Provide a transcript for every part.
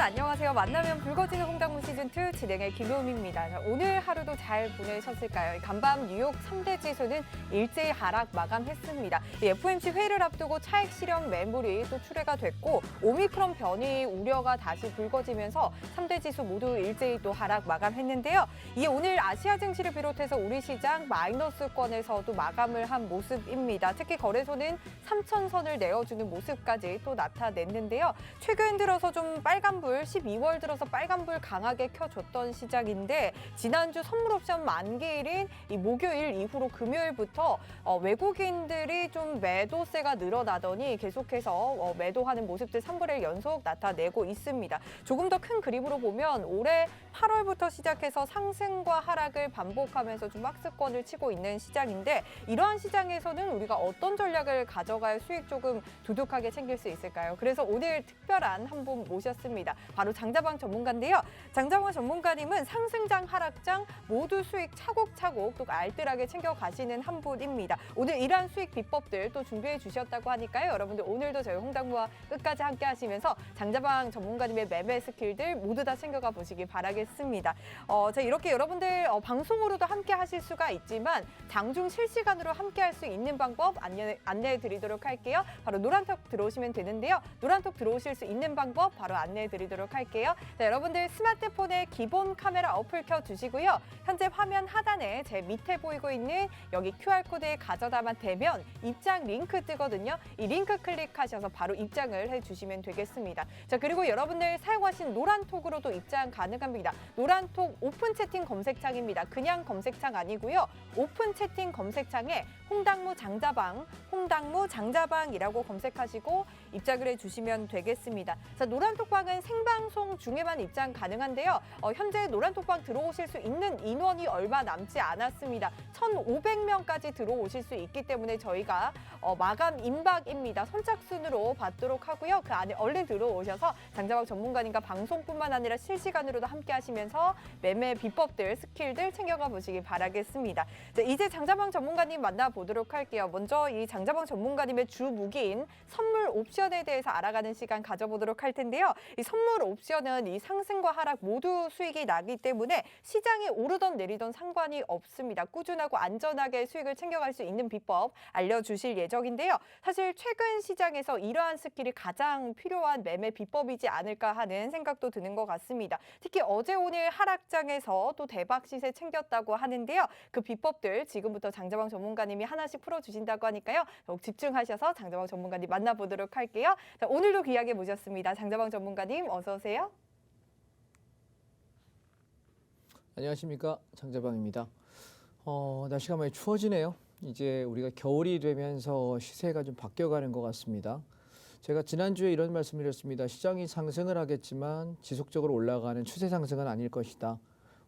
안녕하세요. 만나면 붉어지는 홍당무 시즌2 진행의 김효미입니다. 자, 오늘 하루도 잘 보내셨을까요? 간밤 뉴욕 3대 지수는 일제히 하락 마감했습니다. FOMC 회의를 앞두고 차익 실현 매물이 또 출회가 됐고 오미크론 변이 우려가 다시 불거지면서 3대 지수 모두 일제히 또 하락 마감했는데요. 이에 오늘 아시아 증시를 비롯해서 우리 시장 마이너스권에서도 마감을 한 모습입니다. 특히 거래소는 3,000선을 내어주는 모습까지 또 나타냈는데요. 최근 들어서 좀 빨간불, 12월 들어서 빨간불 강하게 켜줬던 시장인데 지난주 선물옵션 만기일인 이 목요일 이후로 금요일부터 외국인들이 좀 매도세가 늘어나더니 계속해서 매도하는 모습들 3거래일 연속 나타내고 있습니다. 조금 더 큰 그림으로 보면 올해 8월부터 시작해서 상승과 하락을 반복하면서 좀 박스권을 치고 있는 시장인데 이러한 시장에서는 우리가 어떤 전략을 가져가야 수익 조금 두둑하게 챙길 수 있을까요? 그래서 오늘 특별한 한 분 모셨습니다. 바로 장자방 전문가인데요. 장자방 전문가님은 상승장, 하락장 모두 수익 차곡차곡 또 알뜰하게 챙겨가시는 한 분입니다. 오늘 이러한 수익 비법들 또 준비해 주셨다고 하니까요. 여러분들 오늘도 저희 홍당무와 끝까지 함께 하시면서 장자방 전문가님의 매매 스킬들 모두 다 챙겨가 보시기 바라겠습니다. 자, 이렇게 여러분들 방송으로도 함께 하실 수가 있지만 장중 실시간으로 함께 할 수 있는 방법 안내해 드리도록 할게요. 바로 노란톡 들어오시면 되는데요. 노란톡 들어오실 수 있는 방법 바로 안내해 드리도록 할게요. 자, 여러분들 스마트폰에 기본 카메라 어플 켜주시고요. 현재 화면 하단에 제 밑에 보이고 있는 여기 QR코드에 가져다만 대면 입장 링크 뜨거든요. 이 링크 클릭하셔서 바로 입장을 해주시면 되겠습니다. 자, 그리고 여러분들 사용하신 노란톡으로도 입장 가능합니다. 노란톡 오픈 채팅 검색창입니다. 그냥 검색창 아니고요. 오픈 채팅 검색창에 홍당무 장자방, 홍당무 장자방이라고 검색하시고 입장을 해주시면 되겠습니다. 자, 노란톡방은 생방송 중에만 입장 가능한데요. 현재 노란톡방 들어오실 수 있는 인원이 얼마 남지 않았습니다. 1,500명까지 들어오실 수 있기 때문에 저희가 마감 임박입니다. 선착순으로 받도록 하고요. 그 안에 얼른 들어오셔서 장자방 전문가님과 방송뿐만 아니라 실시간으로도 함께 하시면서 매매 비법들, 스킬들 챙겨가 보시기 바라겠습니다. 자, 이제 장자방 전문가님 만나보도록 할게요. 먼저 이 장자방 전문가님의 주 무기인 선물 옵션에 대해서 알아가는 시간 가져보도록 할 텐데요. 이 선물 옵션은 이 상승과 하락 모두 수익이 나기 때문에 시장이 오르던 내리던 상관이 없습니다. 꾸준하고 안전하게 수익을 챙겨갈 수 있는 비법 알려주실 예정인데요. 사실 최근 시장에서 이러한 스킬이 가장 필요한 매매 비법이지 않을까 하는 생각도 드는 것 같습니다. 특히 어제 오늘 하락장에서 또 대박 시세 챙겼다고 하는데요. 그 비법들 지금부터 장자방 전문가님이 하나씩 풀어주신다고 하니까요. 더욱 집중하셔서 장자방 전문가님 만나보도록 할게요. 자, 오늘도 귀하게 모셨습니다. 장자방 전문가님 어서 오세요. 안녕하십니까, 장자방입니다. 날씨가 많이 추워지네요. 이제 우리가 겨울이 되면서 시세가 좀 바뀌어가는 것 같습니다. 제가 지난주에 이런 말씀드렸습니다. 시장이 상승을 하겠지만 지속적으로 올라가는 추세 상승은 아닐 것이다.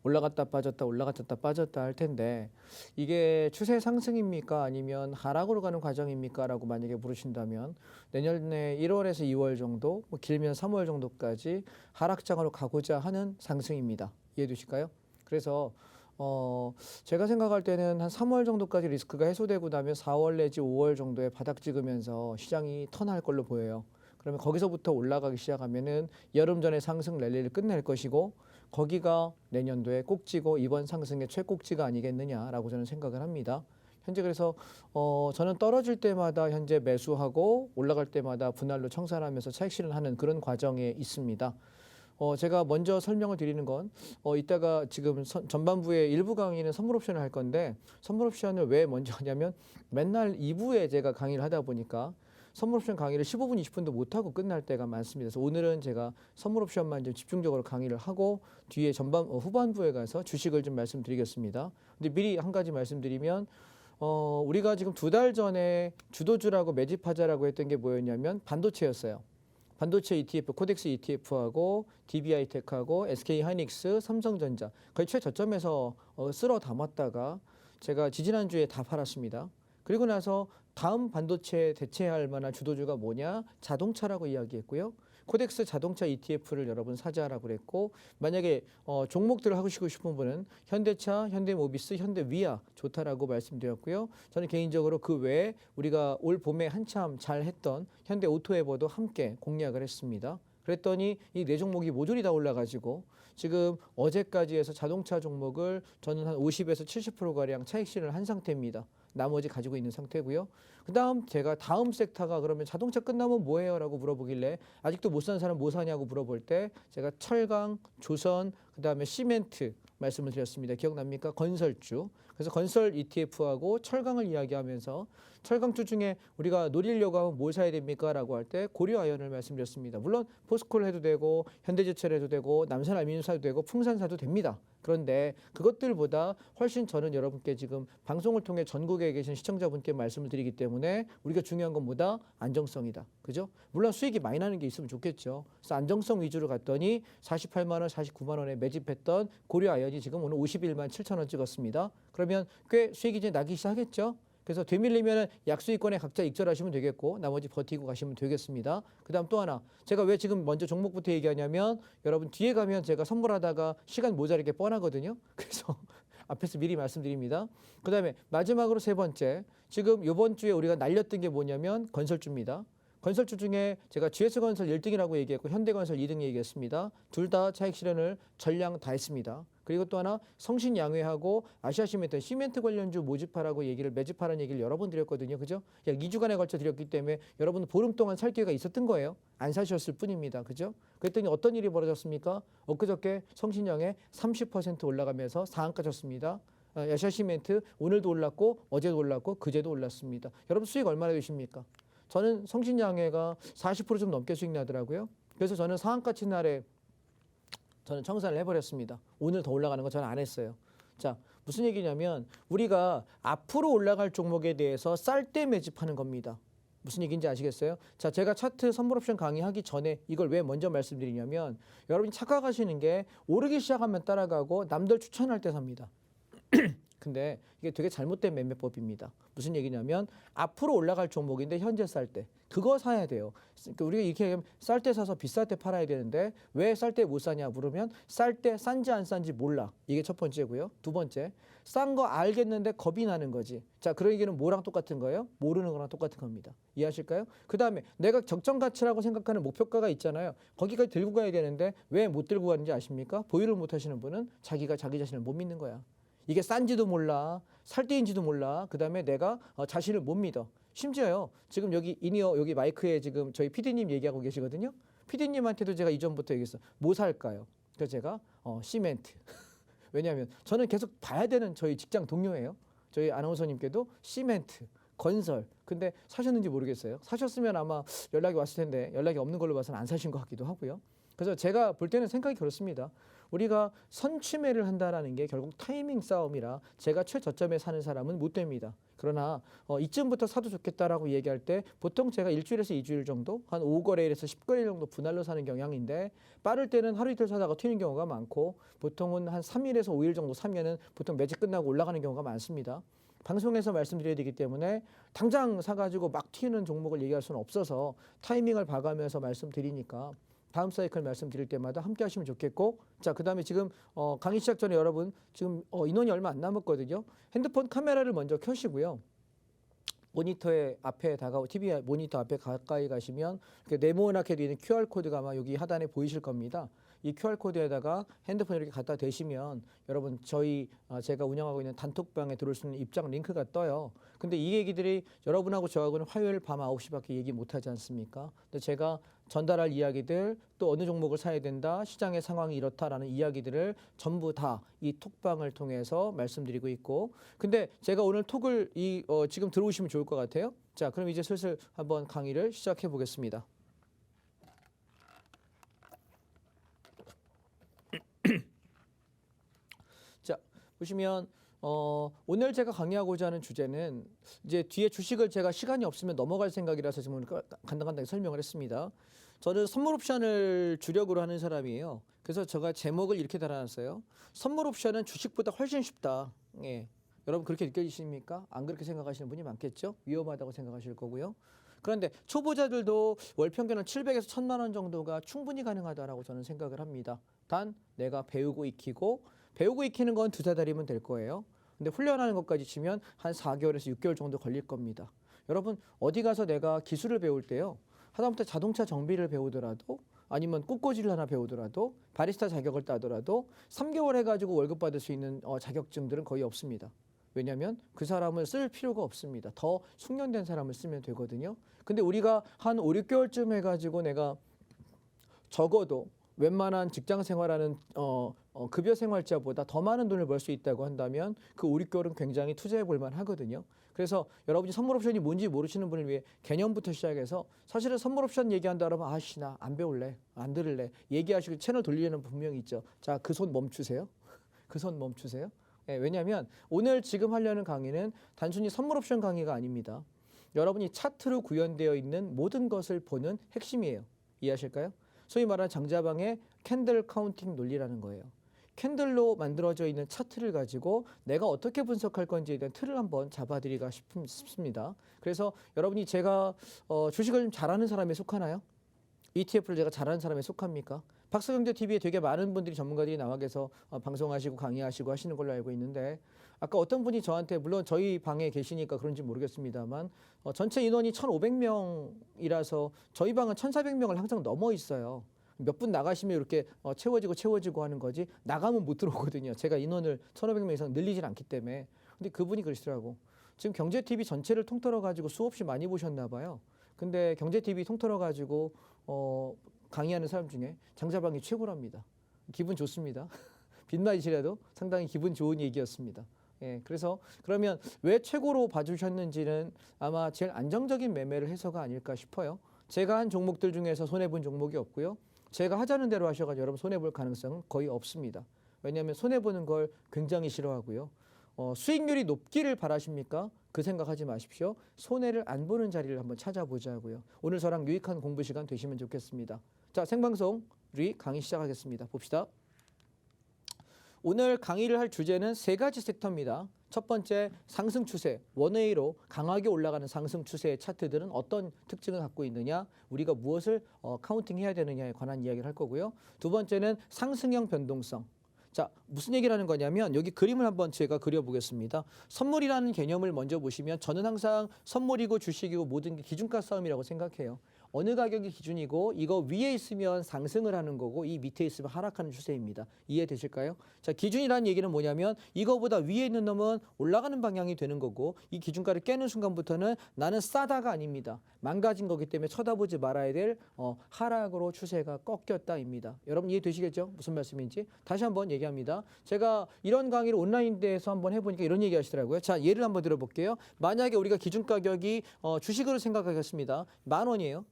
올라갔다 빠졌다 올라갔다 빠졌다 할 텐데 이게 추세 상승입니까 아니면 하락으로 가는 과정입니까 라고 만약에 물으신다면 내년에 1월에서 2월 정도 뭐 길면 3월 정도까지 하락장으로 가고자 하는 상승입니다. 이해해 두실까요? 그래서 제가 생각할 때는 한 3월 정도까지 리스크가 해소되고 나면 4월 내지 5월 정도에 바닥 찍으면서 시장이 턴할 걸로 보여요. 그러면 거기서부터 올라가기 시작하면은 여름 전에 상승 랠리를 끝낼 것이고 거기가 내년도에 꼭지고 이번 상승의 최꼭지가 아니겠느냐라고 저는 생각을 합니다. 현재 그래서 저는 떨어질 때마다 현재 매수하고 올라갈 때마다 분할로 청산하면서 차익 실현하는 그런 과정에 있습니다. 제가 먼저 설명을 드리는 건 이따가 지금 전반부의 일부 강의는 선물 옵션을 할 건데 선물 옵션을 왜 먼저 하냐면 맨날 2부에 제가 강의를 하다 보니까 선물 옵션 강의를 15분, 20분도 못하고 끝날 때가 많습니다. 그래서 오늘은 제가 선물 옵션만 좀 집중적으로 강의를 하고 뒤에 후반부에 가서 주식을 좀 말씀드리겠습니다. 근데 미리 한 가지 말씀드리면 우리가 지금 2달 전에 주도주라고 매집하자라고 했던 게 뭐였냐면 반도체였어요. 반도체 ETF, 코덱스 ETF하고 DBI텍하고 SK하이닉스, 삼성전자 거의 최저점에서 쓸어 담았다가 제가 지지난주에 다 팔았습니다. 그리고 나서 다음 반도체 대체할 만한 주도주가 뭐냐? 자동차라고 이야기했고요. 코덱스 자동차 ETF를 여러분 사자라고 그랬고 만약에 종목들을 하시고 싶은 분은 현대차, 현대모비스, 현대위아 좋다라고 말씀드렸고요. 저는 개인적으로 그 외에 우리가 올 봄에 한참 잘했던 현대오토에버도 함께 공략을 했습니다. 그랬더니 이 네 종목이 모조리 다 올라가지고 지금 어제까지 해서 자동차 종목을 저는 한 50에서 70%가량 차익 실현을 한 상태입니다. 나머지 가지고 있는 상태고요. 그다음 제가 다음 섹터가 그러면 자동차 끝나면 뭐해요? 라고 물어보길래 아직도 못 사는 사람 뭐 사냐고 물어볼 때 제가 철강, 조선, 그다음에 시멘트 말씀을 드렸습니다. 기억납니까? 건설주. 그래서 건설 ETF하고 철강을 이야기하면서 철강주 중에 우리가 노리려고 하면 뭘 사야 됩니까? 라고 할 때 고려아연을 말씀드렸습니다. 물론 포스코를 해도 되고 현대제철 해도 되고 남산알미늄 사도 되고 풍산 사도 됩니다. 그런데 그것들보다 훨씬 저는 여러분께 지금 방송을 통해 전국에 계신 시청자분께 말씀을 드리기 때문에 우리가 중요한 건 뭐다? 안정성이다. 그죠? 물론 수익이 많이 나는 게 있으면 좋겠죠. 그래서 안정성 위주로 갔더니 48만 원, 49만 원에 매집했던 고려아연이 지금 오늘 51만 7천 원 찍었습니다. 그러면 꽤 수익이 이제 나기 시작했죠. 그래서 되밀리면 약수익권에 각자 익절하시면 되겠고 나머지 버티고 가시면 되겠습니다. 그다음 또 하나 제가 왜 지금 먼저 종목부터 얘기하냐면 여러분 뒤에 가면 제가 선물하다가 시간 모자르게 뻔하거든요. 그래서 앞에서 미리 말씀드립니다. 그다음에 마지막으로 세 번째 지금 이번 주에 우리가 날렸던 게 뭐냐면 건설주입니다. 건설주 중에 제가 GS건설 1등이라고 얘기했고 현대건설 2등 얘기했습니다. 둘 다 차익 실현을 전량 다 했습니다. 그리고 또 하나 성신양회하고 아시아시멘트 시멘트 관련주 모집하라고 매집하라는 얘기를 여러 번 드렸거든요. 그죠? 약 2주간에 걸쳐 드렸기 때문에 여러분은 보름 동안 살 기회가 있었던 거예요. 안 사셨을 뿐입니다. 그죠? 그랬더니 어떤 일이 벌어졌습니까? 엊그저께 성신양회 30% 올라가면서 상한가 쳤습니다. 아시아시멘트 오늘도 올랐고 어제도 올랐고 그제도 올랐습니다. 여러분 수익 얼마나 되십니까? 저는 성신양회가 40%좀 넘게 수익 나더라고요. 그래서 저는 상한가 친 날에 저는 청산을 해버렸습니다. 오늘 더 올라가는 거 저는 안 했어요. 자, 무슨 얘기냐면 우리가 앞으로 올라갈 종목에 대해서 쌀 때 매집하는 겁니다. 무슨 얘기인지 아시겠어요? 자, 제가 차트 선물 옵션 강의하기 전에 이걸 왜 먼저 말씀드리냐면 여러분이 착각하시는 게 오르기 시작하면 따라가고 남들 추천할 때 삽니다. 근데 이게 되게 잘못된 매매법입니다. 무슨 얘기냐면 앞으로 올라갈 종목인데 현재 쌀 때 그거 사야 돼요. 그러니까 우리가 이렇게 쌀 때 사서 비쌀 때 팔아야 되는데 왜 쌀 때 못 사냐 물으면 쌀 때 싼지 안 싼지 몰라. 이게 첫 번째고요. 두 번째 싼 거 알겠는데 겁이 나는 거지. 자, 그런 얘기는 뭐랑 똑같은 거예요? 모르는 거랑 똑같은 겁니다. 이해하실까요? 그 다음에 내가 적정 가치라고 생각하는 목표가가 있잖아요. 거기까지 들고 가야 되는데 왜 못 들고 가는지 아십니까? 보유를 못 하시는 분은 자기가 자기 자신을 못 믿는 거야. 이게 싼지도 몰라, 살 때인지도 몰라. 그 다음에 내가 자신을 못 믿어. 심지어요. 지금 여기 인이어 여기 마이크에 지금 저희 PD님 얘기하고 계시거든요. PD님한테도 제가 이전부터 얘기했어. 뭐 살까요? 그래서 제가 시멘트. 왜냐하면 저는 계속 봐야 되는 저희 직장 동료예요. 저희 아나운서님께도 시멘트, 건설. 근데 사셨는지 모르겠어요. 사셨으면 아마 연락이 왔을 텐데 연락이 없는 걸로 봐서는 안 사신 것 같기도 하고요. 그래서 제가 볼 때는 생각이 그렇습니다. 우리가 선취매를 한다라는 게 결국 타이밍 싸움이라 제가 최저점에 사는 사람은 못 됩니다. 그러나 이쯤부터 사도 좋겠다라고 얘기할 때 보통 제가 일주일에서 2주일 정도 한 5거래일에서 10거래일 정도 분할로 사는 경향인데 빠를 때는 하루 이틀 사다가 튀는 경우가 많고 보통은 한 3일에서 5일 정도 사면은 보통 매집 끝나고 올라가는 경우가 많습니다. 방송에서 말씀드려야 되기 때문에 당장 사가지고 막 튀는 종목을 얘기할 수는 없어서 타이밍을 봐가면서 말씀드리니까 다음 사이클 말씀드릴 때마다 함께 하시면 좋겠고 자 그다음에 지금 강의 시작 전에 여러분 지금 인원이 얼마 안 남았거든요. 핸드폰 카메라를 먼저 켜시고요. 모니터에 앞에 TV 모니터 앞에 가까이 가시면 이렇게 네모나게 되어 있는 QR코드가 아마 여기 하단에 보이실 겁니다. 이 QR코드에다가 핸드폰 이렇게 갖다 대시면 여러분 제가 운영하고 있는 단톡방에 들어올 수 있는 입장 링크가 떠요. 근데 이 얘기들이 여러분하고 저하고는 화요일 밤 9시밖에 얘기 못하지 않습니까? 근데 제가 전달할 이야기들 또 어느 종목을 사야 된다, 시장의 상황이 이렇다라는 이야기들을 전부 다 이 톡방을 통해서 말씀드리고 있고 근데 제가 오늘 톡을 지금 들어오시면 좋을 것 같아요. 자, 그럼 이제 슬슬 한번 강의를 시작해 보겠습니다. 자, 보시면 오늘 제가 강의하고자 하는 주제는 이제 뒤에 주식을 제가 시간이 없으면 넘어갈 생각이라서 지금 간단하게 설명을 했습니다. 저는 선물 옵션을 주력으로 하는 사람이에요. 그래서 제가 제목을 이렇게 달아놨어요. 선물 옵션은 주식보다 훨씬 쉽다. 예. 여러분 그렇게 느껴지십니까? 안 그렇게 생각하시는 분이 많겠죠? 위험하다고 생각하실 거고요. 그런데 초보자들도 월 평균은 700에서 1000만 원 정도가 충분히 가능하다라고 저는 생각을 합니다. 단 내가 배우고 익히는 건 2-3달이면 될 거예요. 근데 훈련하는 것까지 치면 한 4개월에서 6개월 정도 걸릴 겁니다. 여러분 어디 가서 내가 기술을 배울 때요. 하다못해 자동차 정비를 배우더라도 아니면 꽃꽂이를 하나 배우더라도 바리스타 자격을 따더라도 3개월 해가지고 월급 받을 수 있는 자격증들은 거의 없습니다. 왜냐하면 그 사람을 쓸 필요가 없습니다. 더 숙련된 사람을 쓰면 되거든요. 근데 우리가 한 5, 6개월쯤 해가지고 내가 적어도 웬만한 직장 생활하는 급여 생활자보다 더 많은 돈을 벌 수 있다고 한다면 그 5, 6개월은 굉장히 투자해 볼 만하거든요. 그래서 여러분이 선물 옵션이 뭔지 모르시는 분을 위해 개념부터 시작해서 사실은 선물 옵션 얘기한다 그러면 아씨 나 안 배울래, 안 들을래 얘기하시고 채널 돌리려는 분명히 있죠. 자, 그 손 멈추세요. 그 손 멈추세요. 예, 왜냐하면 오늘 지금 하려는 강의는 단순히 선물 옵션 강의가 아닙니다. 여러분이 차트로 구현되어 있는 모든 것을 보는 핵심이에요. 이해하실까요? 소위 말하는 장자방의 캔들 카운팅 논리라는 거예요. 캔들로 만들어져 있는 차트를 가지고 내가 어떻게 분석할 건지에 대한 틀을 한번 잡아드리고 싶습니다. 그래서 여러분이 제가 주식을 좀 잘하는 사람에 속하나요? ETF를 제가 잘하는 사람에 속합니까? 박스경제TV에 되게 많은 분들이 전문가들이 나와 계서 방송하시고 강의하시고 하시는 걸로 알고 있는데 아까 어떤 분이 저한테 물론 저희 방에 계시니까 그런지 모르겠습니다만 전체 인원이 1,500명이라서 저희 방은 1,400명을 항상 넘어 있어요. 몇 분 나가시면 이렇게 채워지고 하는 거지 나가면 못 들어오거든요. 제가 인원을 1,500명 이상 늘리질 않기 때문에. 근데 그분이 그러시더라고. 지금 경제TV 전체를 통틀어 가지고 수없이 많이 보셨나 봐요. 근데 경제TV 통틀어 가지고 강의하는 사람 중에 장자방이 최고랍니다. 기분 좋습니다. 빈말이시라도 상당히 기분 좋은 얘기였습니다. 예, 그래서 그러면 왜 최고로 봐주셨는지는 아마 제일 안정적인 매매를 해서가 아닐까 싶어요. 제가 한 종목들 중에서 손해본 종목이 없고요. 제가 하자는 대로 하셔가지고 여러분 손해볼 가능성은 거의 없습니다. 왜냐하면 손해보는 걸 굉장히 싫어하고요. 수익률이 높기를 바라십니까? 그 생각하지 마십시오. 손해를 안 보는 자리를 한번 찾아보자고요. 오늘 저랑 유익한 공부 시간 되시면 좋겠습니다. 자, 생방송 우리 강의 시작하겠습니다. 봅시다. 오늘 강의를 할 주제는 세 가지 섹터입니다. 첫 번째, 상승 추세, 원웨이로 강하게 올라가는 상승 추세의 차트들은 어떤 특징을 갖고 있느냐, 우리가 무엇을 카운팅해야 되느냐에 관한 이야기를 할 거고요. 두 번째는 상승형 변동성. 자, 무슨 얘기를 하는 거냐면 여기 그림을 한번 제가 그려보겠습니다. 선물이라는 개념을 먼저 보시면 저는 항상 선물이고 주식이고 모든 게 기준가 싸움이라고 생각해요. 어느 가격이 기준이고 이거 위에 있으면 상승을 하는 거고 이 밑에 있으면 하락하는 추세입니다. 이해되실까요? 자, 기준이라는 얘기는 뭐냐면 이거보다 위에 있는 놈은 올라가는 방향이 되는 거고 이 기준가를 깨는 순간부터는 나는 싸다가 아닙니다. 망가진 거기 때문에 쳐다보지 말아야 될 하락으로 추세가 꺾였다입니다. 여러분 이해되시겠죠? 무슨 말씀인지? 다시 한번 얘기합니다. 제가 이런 강의를 온라인대에서 한번 해보니까 이런 얘기 하시더라고요. 자, 예를 한번 들어볼게요. 만약에 우리가 기준 가격이 주식으로 생각하겠습니다. 10,000원이에요.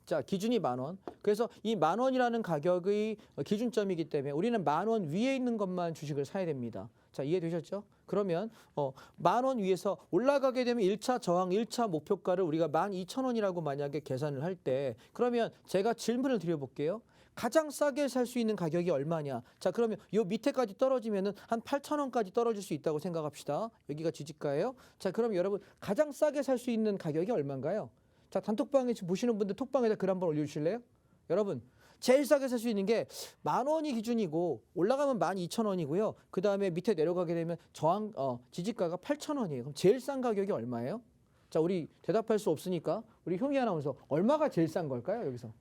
자, 기준이 10,000원. 그래서 이 10,000원이라는 가격의 기준점이기 때문에 우리는 10,000원 위에 있는 것만 주식을 사야 됩니다. 자, 이해되셨죠? 그러면 10,000원 위에서 올라가게 되면 1차 저항, 1차 목표가를 우리가 12,000원이라고 만약에 계산을 할 때 그러면 제가 질문을 드려볼게요. 가장 싸게 살 수 있는 가격이 얼마냐? 자, 그러면 요 밑에까지 떨어지면은 한 8,000원까지 떨어질 수 있다고 생각합시다. 여기가 지지가예요. 자, 그럼 여러분 가장 싸게 살 수 있는 가격이 얼마인가요? 자, 단톡방에 보시는 분들 톡방에다 글 한번 올려주실래요? 여러분 제일 싸게 살 수 있는 게 10,000원이 기준이고 올라가면 12,000원이고요. 그 다음에 밑에 내려가게 되면 저항 지지가가 8,000원이에요. 그럼 제일 싼 가격이 얼마예요? 자, 우리 대답할 수 없으니까 우리 효미 아나운서 얼마가 제일 싼 걸까요? 여기서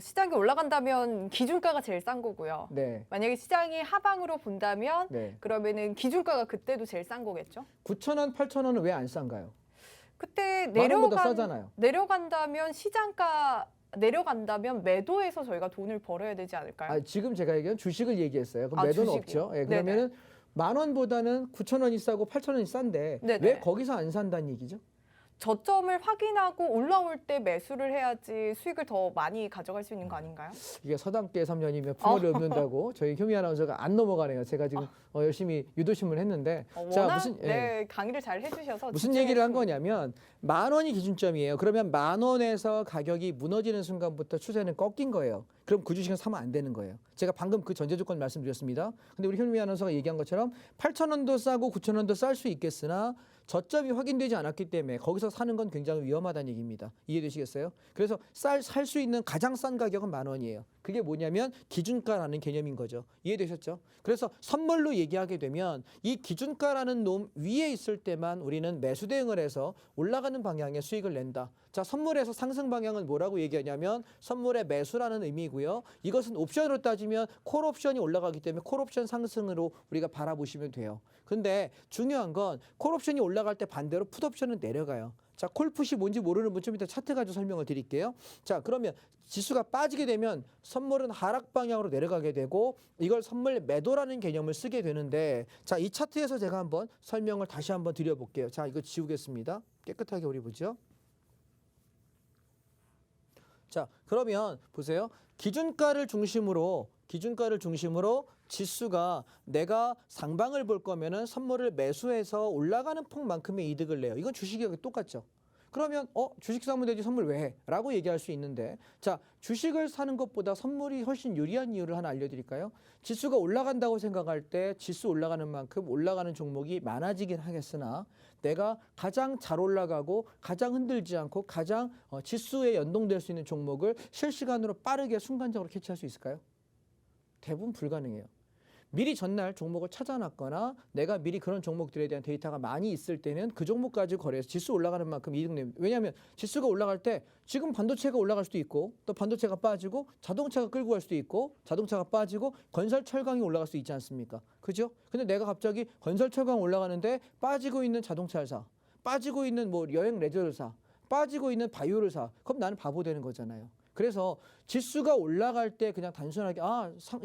시장이 올라간다면 기준가가 제일 싼 거고요. 네. 만약에 시장이 하방으로 본다면 네. 그러면은 기준가가 그때도 제일 싼 거겠죠? 9,000원, 8,000원은 왜 안 싼가요? 그때 10,000원보다 싸잖아요. 내려간다면 시장가 내려간다면 매도해서 저희가 돈을 벌어야 되지 않을까요? 아, 지금 제가 얘기한 주식을 얘기했어요. 그럼 아, 매도는 주식이요? 없죠. 예, 그러면은 10,000원보다는 9,000원이 싸고 8,000원이 싼데 네네. 왜 거기서 안 산다는 얘기죠? 저점을 확인하고 올라올 때 매수를 해야지 수익을 더 많이 가져갈 수 있는 거 아닌가요? 이게 서당계 3년이면 풍어를 읊는다고 저희 효미 아나운서가 안 넘어가네요. 제가 지금 열심히 유도신문을 했는데 자, 워낙 무슨 강의를 잘 해주셔서 무슨 얘기를 한 거냐면 10,000원이 기준점이에요. 그러면 10,000원에서 가격이 무너지는 순간부터 추세는 꺾인 거예요. 그럼 그 주식은 사면 안 되는 거예요. 제가 방금 그 전제 조건 말씀드렸습니다. 근데 우리 효미 아나운서가 얘기한 것처럼 8,000원도 싸고 9,000원도 쌀 수 있겠으나 저점이 확인되지 않았기 때문에 거기서 사는 건 굉장히 위험하다는 얘기입니다. 이해되시겠어요? 그래서 살 수 있는 가장 싼 가격은 10,000원이에요. 그게 뭐냐면 기준가라는 개념인 거죠. 이해되셨죠? 그래서 선물로 얘기하게 되면 이 기준가라는 놈 위에 있을 때만 우리는 매수 대응을 해서 올라가는 방향의 수익을 낸다. 자, 선물에서 상승 방향은 뭐라고 얘기하냐면 선물의 매수라는 의미고요. 이것은 옵션으로 따지면 콜 옵션이 올라가기 때문에 콜 옵션 상승으로 우리가 바라보시면 돼요. 근데 중요한 건 콜 옵션이 올라갈 때 반대로 풋 옵션은 내려가요. 자, 콜풋이 뭔지 모르는 분 좀 이따 차트 가지고 설명을 드릴게요. 자, 그러면 지수가 빠지게 되면 선물은 하락 방향으로 내려가게 되고 이걸 선물 매도라는 개념을 쓰게 되는데 자, 이 차트에서 제가 한번 설명을 다시 한번 드려볼게요. 자, 이거 지우겠습니다. 깨끗하게 우리 보죠. 자, 그러면 보세요. 기준가를 중심으로 지수가 내가 상방을 볼 거면은 선물을 매수해서 올라가는 폭만큼의 이득을 내요. 이건 주식이 똑같죠. 그러면 주식 사면 되지 선물 왜 해? 라고 얘기할 수 있는데 자, 주식을 사는 것보다 선물이 훨씬 유리한 이유를 하나 알려드릴까요? 지수가 올라간다고 생각할 때 지수 올라가는 만큼 올라가는 종목이 많아지긴 하겠으나 내가 가장 잘 올라가고 가장 흔들지 않고 가장 지수에 연동될 수 있는 종목을 실시간으로 빠르게 순간적으로 캐치할 수 있을까요? 대부분 불가능해요. 미리 전날 종목을 찾아놨거나 내가 미리 그런 종목들에 대한 데이터가 많이 있을 때는 그 종목 가지고 거래해서 지수 올라가는 만큼 이득 냅니다. 왜냐하면 지수가 올라갈 때 지금 반도체가 올라갈 수도 있고 또 반도체가 빠지고 자동차가 끌고 갈 수도 있고 자동차가 빠지고 건설 철강이 올라갈 수 있지 않습니까? 그죠? 근데 내가 갑자기 건설 철강 올라가는데 빠지고 있는 자동차를 사, 빠지고 있는 뭐 여행 레저를 사, 빠지고 있는 바이오를 사. 그럼 나는 바보 되는 거잖아요. 그래서 지수가 올라갈 때 그냥 단순하게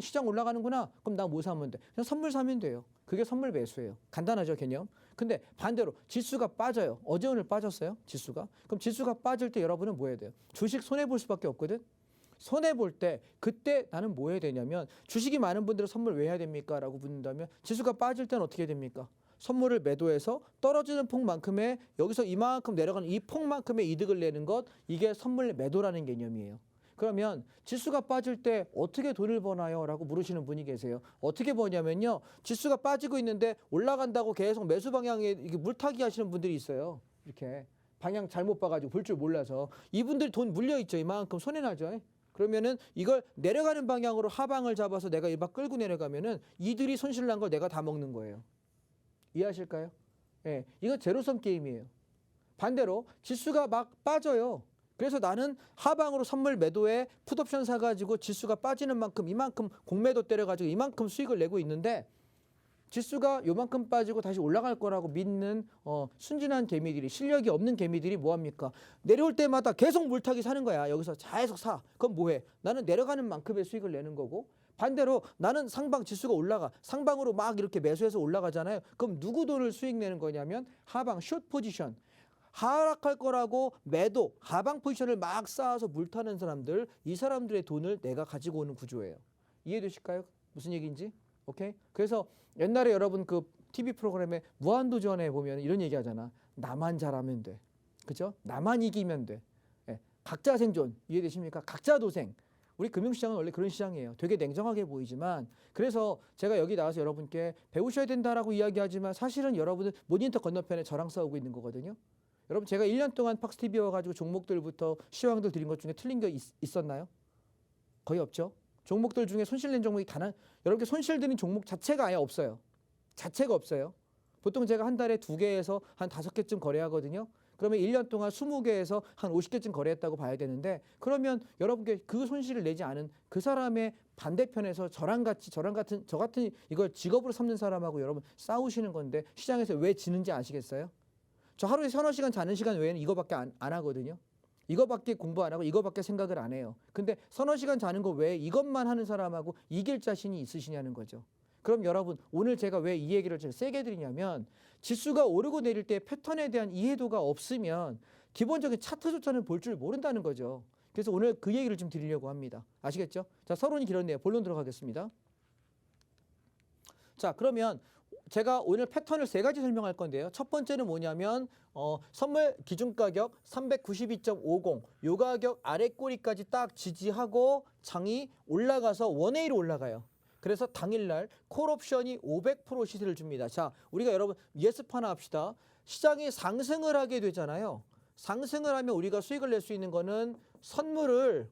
시장 올라가는구나. 그럼 나 뭐 사면 돼? 그냥 선물 사면 돼요. 그게 선물 매수예요. 간단하죠, 개념. 근데 반대로 지수가 빠져요. 어제 오늘 빠졌어요, 지수가. 그럼 지수가 빠질 때 여러분은 뭐 해야 돼요? 주식 손해 볼 수밖에 없거든. 손해 볼 때 그때 나는 뭐 해야 되냐면 주식이 많은 분들은 선물 왜 해야 됩니까? 라고 묻는다면 지수가 빠질 때는 어떻게 됩니까? 선물을 매도해서 떨어지는 폭만큼의 여기서 이만큼 내려가는 이 폭만큼의 이득을 내는 것 이게 선물 매도라는 개념이에요. 그러면 지수가 빠질 때 어떻게 돈을 버나요? 라고 물으시는 분이 계세요. 어떻게 버냐면요. 지수가 빠지고 있는데 올라간다고 계속 매수 방향에 이게 물타기 하시는 분들이 있어요. 이렇게 방향 잘못 봐가지고 볼 줄 몰라서 이분들 돈 물려있죠. 이만큼 손해나죠. 그러면은 이걸 내려가는 방향으로 하방을 잡아서 내가 이박 끌고 내려가면은 이들이 손실 난 걸 내가 다 먹는 거예요. 이해하실까요? 예, 이거 제로섬 게임이에요. 반대로 지수가 막 빠져요. 그래서 나는 하방으로 선물 매도에 풋옵션 사가지고 지수가 빠지는 만큼 이만큼 공매도 때려가지고 이만큼 수익을 내고 있는데 지수가 요만큼 빠지고 다시 올라갈 거라고 믿는 순진한 개미들이 실력이 없는 개미들이 뭐합니까? 내려올 때마다 계속 물타기 사는 거야. 여기서 계속 사. 그럼 뭐해? 나는 내려가는 만큼의 수익을 내는 거고 반대로 나는 상방 지수가 올라가. 상방으로 막 이렇게 매수해서 올라가잖아요. 그럼 누구 돈을 수익 내는 거냐면 하방 숏 포지션. 하락할 거라고 매도, 하방 포지션을 막 쌓아서 물타는 사람들, 이 사람들의 돈을 내가 가지고 오는 구조예요. 이해되실까요? 무슨 얘기인지? 오케이? 그래서 옛날에 여러분 그 TV 프로그램에 무한도전에 보면 이런 얘기 하잖아. 나만 잘하면 돼. 그죠? 나만 이기면 돼. 예. 각자 생존. 이해되십니까? 각자 도생. 우리 금융시장은 원래 그런 시장이에요. 되게 냉정하게 보이지만 그래서 제가 여기 나와서 여러분께 배우셔야 된다라고 이야기하지만 사실은 여러분은 모니터 건너편에 저랑 싸우고 있는 거거든요. 여러분 제가 1년 동안 팍스TV에 와가지고 종목들부터 시황들 드린 것 중에 틀린 게 있었나요? 거의 없죠. 종목들 중에 손실낸 종목이 여러분께 손실드는 종목 자체가 아예 없어요. 자체가 없어요. 보통 제가 한 달에 2개에서 한 5개쯤 거래하거든요. 그러면 1년 동안 20개에서 한 50개쯤 거래했다고 봐야 되는데 그러면 여러분께 그 손실을 내지 않은 그 사람의 반대편에서 저 같은 이걸 직업으로 삼는 사람하고 여러분 싸우시는 건데 시장에서 왜 지는지 아시겠어요? 저 하루에 서너 시간 자는 시간 외에는 이거밖에 안 하거든요. 이거밖에 공부 안 하고 이거밖에 생각을 안 해요. 근데 서너 시간 자는 거 외에 이것만 하는 사람하고 이길 자신이 있으시냐는 거죠. 그럼 여러분 오늘 제가 왜 이 얘기를 제가 세게 드리냐면 지수가 오르고 내릴 때 패턴에 대한 이해도가 없으면 기본적인 차트조차는 볼 줄 모른다는 거죠. 그래서 오늘 그 얘기를 좀 드리려고 합니다. 아시겠죠? 자, 서론이 길었네요. 본론 들어가겠습니다. 자, 그러면 제가 오늘 패턴을 3가지 설명할 건데요. 첫 번째는 뭐냐면 선물 기준가격 392.50 요 가격 아래 꼬리까지 딱 지지하고 장이 올라가서 원웨이로 올라가요. 그래서 당일날 콜옵션이 500% 시세를 줍니다. 자, 우리가 여러분 예습 하나 합시다. 시장이 상승을 하게 되잖아요. 상승을 하면 우리가 수익을 낼 수 있는 거는 선물을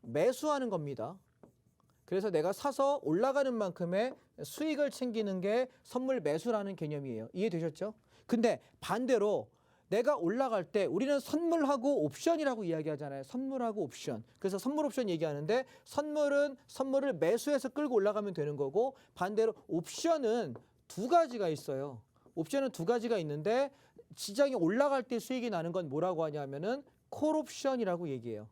매수하는 겁니다. 그래서 내가 사서 올라가는 만큼의 수익을 챙기는 게 선물 매수라는 개념이에요. 이해되셨죠? 근데 반대로 내가 올라갈 때 우리는 선물하고 옵션이라고 이야기하잖아요. 선물하고 옵션. 그래서 선물 옵션 얘기하는데 선물은 선물을 매수해서 끌고 올라가면 되는 거고 반대로 옵션은 두 가지가 있어요. 옵션은 두 가지가 있는데 시장이 올라갈 때 수익이 나는 건 뭐라고 하냐면은 콜 옵션이라고 얘기해요.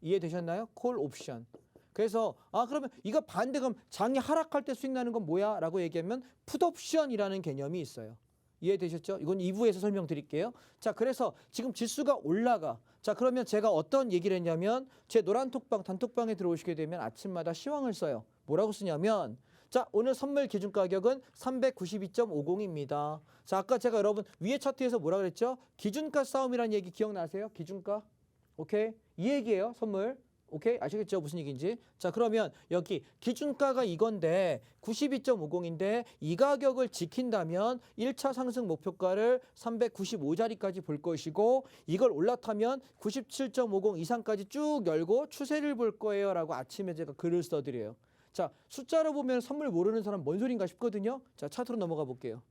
이해되셨나요? 콜 옵션. 그래서 그러면 이거 반대 그럼 장이 하락할 때 수익 나는 건 뭐야? 라고 얘기하면 풋 옵션이라는 개념이 있어요. 이해되셨죠? 이건 2부에서 설명드릴게요. 자, 그래서 지금 지수가 올라가. 자, 그러면 제가 어떤 얘기를 했냐면 제 노란 톡방, 단톡방에 들어오시게 되면 아침마다 시황을 써요. 뭐라고 쓰냐면 자, 오늘 선물 기준 가격은 392.50입니다. 자, 아까 제가 여러분 위에 차트에서 뭐라 그랬죠? 기준가 싸움이라는 얘기 기억나세요? 기준가? 오케이? 이 얘기예요, 선물. 오케이? 아시겠죠? 무슨 얘기인지. 자, 그러면 여기 기준가가 이건데 92.50인데 이 가격을 지킨다면 1차 상승 목표가를 395자리까지 볼 것이고 이걸 올라타면 97.50 이상까지 쭉 열고 추세를 볼 거예요 라고 아침에 제가 글을 써드려요. 자, 숫자로 보면 선물 모르는 사람 뭔 소린가 싶거든요. 자, 차트로 넘어가 볼게요.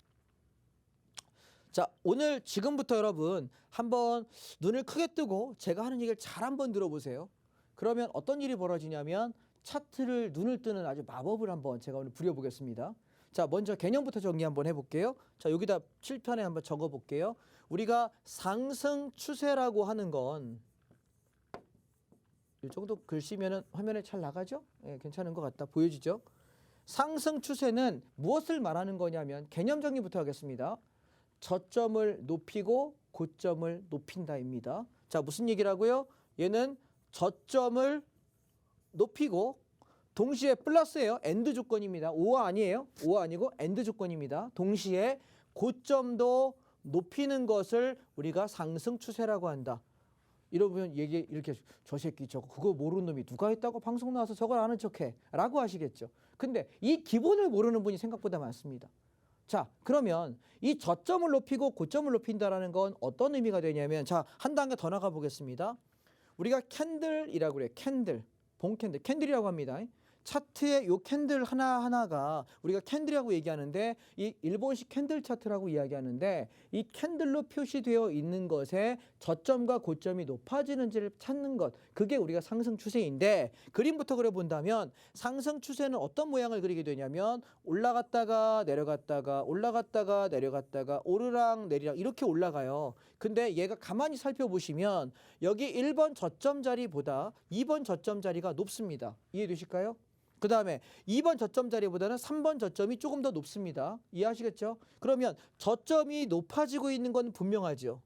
자, 오늘 지금부터 여러분 한번 눈을 크게 뜨고 제가 하는 얘기를 잘 한번 들어보세요. 그러면 어떤 일이 벌어지냐면 차트를 눈을 뜨는 아주 마법을 한번 제가 오늘 부려보겠습니다. 자, 먼저 개념부터 정리 한번 해볼게요. 자, 여기다 칠판에 한번 적어볼게요. 우리가 상승 추세라고 하는 건 이 정도 글씨면은 화면에 잘 나가죠? 예, 괜찮은 것 같다. 보여지죠? 상승 추세는 무엇을 말하는 거냐면 개념 정리부터 하겠습니다. 저점을 높이고 고점을 높인다입니다. 자, 무슨 얘기라고요? 얘는 저점을 높이고 동시에 플러스예요. 엔드 조건입니다. 오어 아니에요. 오어 아니고 엔드 조건입니다. 동시에 고점도 높이는 것을 우리가 상승 추세라고 한다. 이러면 얘기 이렇게 저 새끼 저거 그거 모르는 놈이 누가 있다고 방송 나와서 저걸 아는 척해 라고 하시겠죠. 근데 이 기본을 모르는 분이 생각보다 많습니다. 자, 그러면 이 저점을 높이고 고점을 높인다라는 건 어떤 의미가 되냐면 자, 한 단계 더 나가 보겠습니다. 우리가 캔들이라고 그래요. 캔들. 봉캔들. 캔들이라고 합니다. 차트의 요 캔들 하나하나가 우리가 캔들이라고 얘기하는데 이 일본식 캔들 차트라고 이야기하는데 이 캔들로 표시되어 있는 것에 저점과 고점이 높아지는지를 찾는 것 그게 우리가 상승 추세인데 그림부터 그려본다면 상승 추세는 어떤 모양을 그리게 되냐면 올라갔다가 내려갔다가 올라갔다가 내려갔다가 오르락 내리락 이렇게 올라가요. 근데 얘가 가만히 살펴보시면 여기 1번 저점 자리보다 2번 저점 자리가 높습니다. 이해되실까요? 그 다음에 2번 저점 자리보다는 3번 저점이 조금 더 높습니다. 이해하시겠죠? 그러면 저점이 높아지고 있는 건 분명하죠.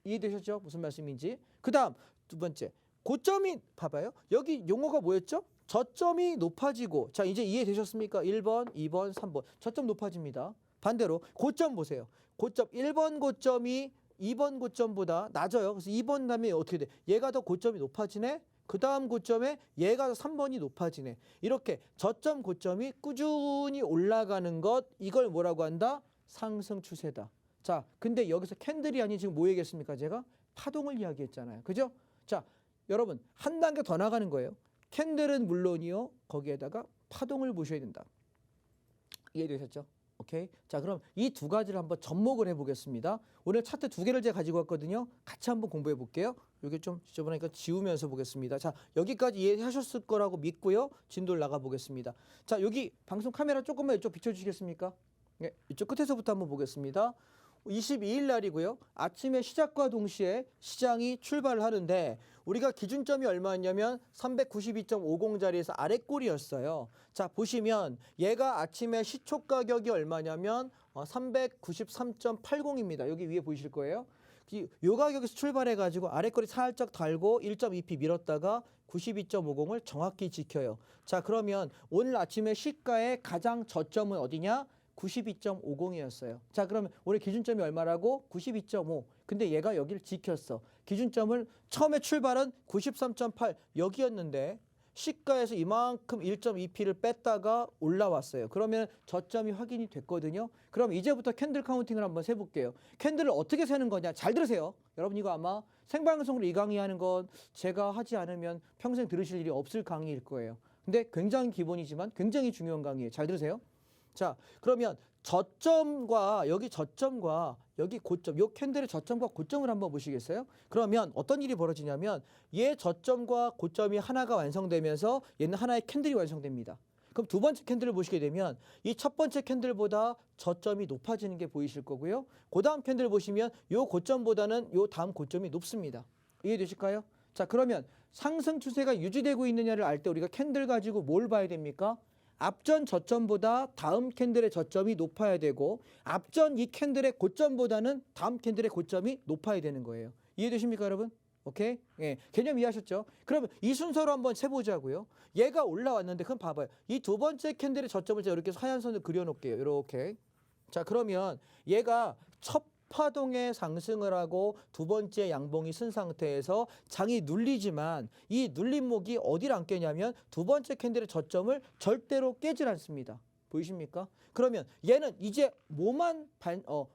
이해되셨죠? 무슨 말씀인지. 그 다음 두 번째 고점이 봐봐요. 여기 용어가 뭐였죠? 저점이 높아지고 자 이제 이해되셨습니까? 1번, 2번, 3번 저점 높아집니다. 반대로 고점 보세요. 고점 1번 고점이 2번 고점보다 낮아요. 그래서 2번 다음에 어떻게 돼? 얘가 더 고점이 높아지네? 그 다음 고점에 얘가 3번이 높아지네. 이렇게 저점 고점이 꾸준히 올라가는 것 이걸 뭐라고 한다? 상승 추세다. 자, 근데 여기서 캔들이 아닌 지금 뭐 얘기했습니까? 제가 파동을 이야기했잖아요. 그죠? 자, 여러분 한 단계 더 나가는 거예요. 캔들은 물론이요. 거기에다가 파동을 보셔야 된다. 이해되셨죠? 오케이. 자, 그럼 이 두 가지를 한번 접목을 해보겠습니다. 오늘 차트 두 개를 제가 가지고 왔거든요. 같이 한번 공부해 볼게요. 이게 좀 지저분하니까 지우면서 보겠습니다. 자, 여기까지 이해하셨을 거라고 믿고요. 진도를 나가 보겠습니다. 자, 여기 방송 카메라 조금만 이쪽 비춰주시겠습니까? 네, 이쪽 끝에서부터 한번 보겠습니다. 22일 날이고요. 아침에 시작과 동시에 시장이 출발을 하는데 우리가 기준점이 얼마였냐면 392.50자리에서 아래꼴이었어요. 자, 보시면 얘가 아침에 시초 가격이 얼마냐면 393.80입니다. 여기 위에 보이실 거예요. 요 가격에서 출발해가지고 아래꼴이 살짝 달고 1.2p 밀었다가 92.50을 정확히 지켜요. 자, 그러면 오늘 아침에 시가의 가장 저점은 어디냐? 92.50이었어요. 자, 그러면 오늘 기준점이 얼마라고? 92.5. 근데 얘가 여기를 지켰어. 기준점을 처음에 출발은 93.8 여기였는데 시가에서 이만큼 1.2p를 뺐다가 올라왔어요. 그러면 저점이 확인이 됐거든요. 그럼 이제부터 캔들 카운팅을 한번 세볼게요. 캔들을 어떻게 세는 거냐? 잘 들으세요. 여러분 이거 아마 생방송으로 이 강의하는 건 제가 하지 않으면 평생 들으실 일이 없을 강의일 거예요. 근데 굉장히 기본이지만 굉장히 중요한 강의예요. 잘 들으세요. 자, 그러면 저점과 여기 고점, 요 캔들의 저점과 고점을 한번 보시겠어요? 그러면 어떤 일이 벌어지냐면 얘 저점과 고점이 하나가 완성되면서 얘는 하나의 캔들이 완성됩니다. 그럼 두 번째 캔들을 보시게 되면 이 첫 번째 캔들보다 저점이 높아지는 게 보이실 거고요. 그 다음 캔들 보시면 요 고점보다는 요 다음 고점이 높습니다. 이해되실까요? 자, 그러면 상승 추세가 유지되고 있느냐를 알 때 우리가 캔들 가지고 뭘 봐야 됩니까? 앞전 저점보다 다음 캔들의 저점이 높아야 되고 앞전 이 캔들의 고점보다는 다음 캔들의 고점이 높아야 되는 거예요. 이해되십니까, 여러분? 오케이? 예, 개념 이해하셨죠? 그러면 이 순서로 한번 세보자고요. 얘가 올라왔는데 그럼 봐봐요. 이 두 번째 캔들의 저점을 제가 이렇게 하얀 선을 그려놓을게요. 이렇게. 자, 그러면 얘가 첫 파동에 상승을 하고 두 번째 양봉이 쓴 상태에서 장이 눌리지만 이 눌림목이 어디를 안 깨냐면 두 번째 캔들의 저점을 절대로 깨질 않습니다. 보이십니까? 그러면 얘는 이제 뭐만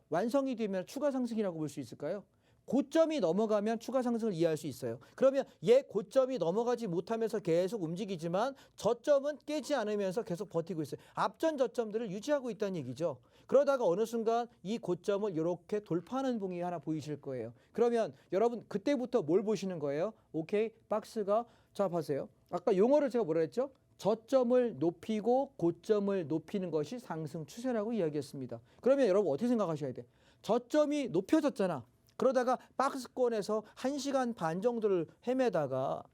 완성이 되면 추가 상승이라고 볼 수 있을까요? 고점이 넘어가면 추가 상승을 이해할 수 있어요. 그러면 얘 고점이 넘어가지 못하면서 계속 움직이지만 저점은 깨지 않으면서 계속 버티고 있어요. 앞전 저점들을 유지하고 있다는 얘기죠. 그러다가 어느 순간 이 고점을 이렇게 돌파하는 봉이 하나 보이실 거예요. 그러면 여러분 그때부터 뭘 보시는 거예요? 오케이, 박스가 자 보세요. 아까 용어를 제가 뭐라 했죠? 저점을 높이고 고점을 높이는 것이 상승 추세라고 이야기했습니다. 그러면 여러분 어떻게 생각하셔야 돼? 저점이 높여졌잖아. 그러다가 박스권에서 1시간 반 정도를 헤매다가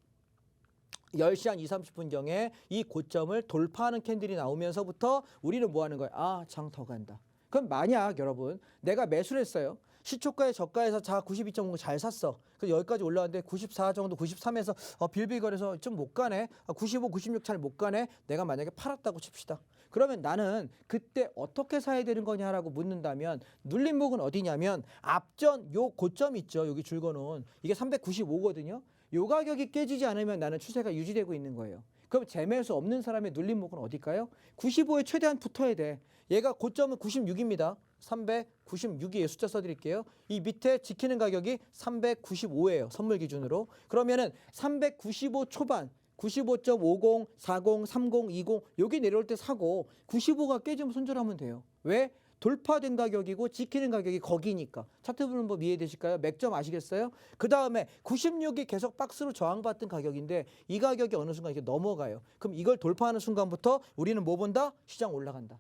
10시 한 2, 30분경에 이 고점을 돌파하는 캔들이 나오면서부터 우리는 뭐 하는 거야? 아, 장 더 간다. 그럼 만약 여러분 내가 매수를 했어요. 시초가에 저가에서 자 92.5 잘 샀어. 그래서 여기까지 올라왔는데 94 정도 93에서 빌빌거려서 좀 못 가네. 95, 96 잘 못 가네. 내가 만약에 팔았다고 칩시다. 그러면 나는 그때 어떻게 사야 되는 거냐라고 묻는다면 눌림목은 어디냐면 앞전 요 고점 있죠. 여기 줄 거는 이게 395거든요. 요 가격이 깨지지 않으면 나는 추세가 유지되고 있는 거예요. 그럼 재매수 없는 사람의 눌림목은 어딜까요? 95에 최대한 붙어야 돼. 얘가 고점은 96입니다. 396이에요. 숫자 써드릴게요. 이 밑에 지키는 가격이 395예요. 선물 기준으로. 그러면은 395 초반 95.50, 40, 30, 20 여기 내려올 때 사고 95가 깨지면 손절하면 돼요. 왜? 돌파된 가격이고 지키는 가격이 거기니까. 차트 보는 법 이해되실까요? 맥점 아시겠어요? 그 다음에 96이 계속 박스로 저항받던 가격인데 이 가격이 어느 순간 이렇게 넘어가요. 그럼 이걸 돌파하는 순간부터 우리는 뭐 본다? 시장 올라간다.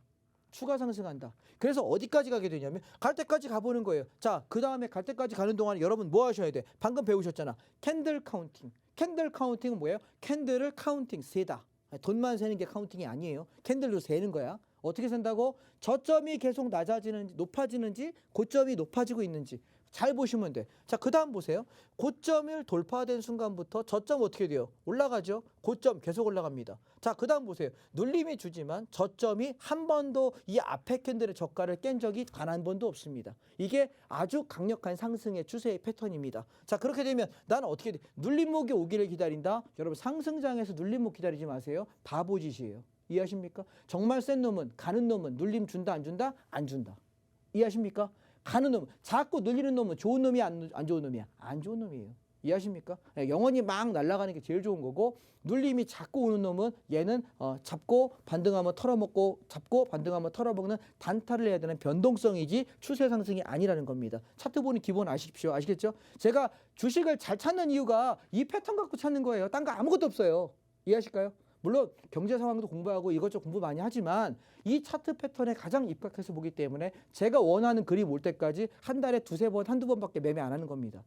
추가 상승한다. 그래서 어디까지 가게 되냐면 갈 때까지 가보는 거예요. 자, 그 다음에 갈 때까지 가는 동안 여러분 뭐 하셔야 돼? 방금 배우셨잖아. 캔들 카운팅. 캔들 카운팅은 뭐예요? 캔들을 카운팅, 세다. 돈만 세는 게 카운팅이 아니에요. 캔들로 세는 거야. 어떻게 센다고? 저점이 계속 낮아지는지 높아지는지 고점이 높아지고 있는지 잘 보시면 돼. 자, 그 다음 보세요. 고점을 돌파된 순간부터 저점 어떻게 돼요? 올라가죠. 고점 계속 올라갑니다. 자, 그 다음 보세요. 눌림이 주지만 저점이 한 번도 이 앞에 캔들의 저가를 깬 적이 단 한 번도 없습니다. 이게 아주 강력한 상승의 추세의 패턴입니다. 자, 그렇게 되면 나는 어떻게 돼? 눌림목이 오기를 기다린다. 여러분 상승장에서 눌림목 기다리지 마세요. 바보짓이에요. 이해하십니까? 정말 센 놈은 가는 놈은 눌림 준다 안 준다? 안 준다. 이해하십니까? 가는 놈, 자꾸 눌리는 놈은 좋은 놈이야 안 좋은 놈이야? 안 좋은 놈이에요. 이해하십니까? 영원히 막 날아가는 게 제일 좋은 거고 눌림이 자꾸 오는 놈은 얘는 잡고 반등하면 털어먹고 잡고 반등하면 털어먹는 단타를 해야 되는 변동성이지 추세 상승이 아니라는 겁니다. 차트 보는 기본 아십시오. 아시겠죠? 제가 주식을 잘 찾는 이유가 이 패턴 갖고 찾는 거예요. 딴 거 아무것도 없어요. 이해하실까요? 물론 경제 상황도 공부하고 이것저것 공부 많이 하지만 이 차트 패턴에 가장 입각해서 보기 때문에 제가 원하는 그림 올 때까지 한 달에 두세 번, 한두 번밖에 매매 안 하는 겁니다.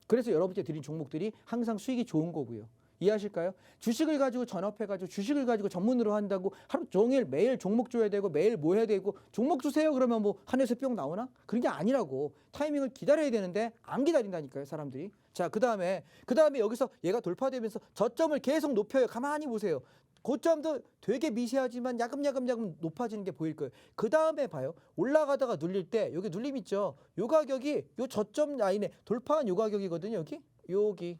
그래서 여러분께 드린 종목들이 항상 수익이 좋은 거고요. 이해하실까요? 주식을 가지고 전업해가지고 주식을 가지고 전문으로 한다고 하루 종일 매일 종목 줘야 되고 매일 뭐 해야 되고 종목 주세요 그러면 뭐 하늘에서 뿅 나오나? 그런 게 아니라고. 타이밍을 기다려야 되는데 안 기다린다니까요, 사람들이. 자, 그 다음에 여기서 얘가 돌파되면서 저점을 계속 높여요. 가만히 보세요. 고점도 되게 미세하지만 야금야금 높아지는 게 보일 거예요. 그 다음에 봐요. 올라가다가 눌릴 때 여기 눌림 있죠. 요 가격이 요 저점 라인에 돌파한 요 가격이거든요. 여기.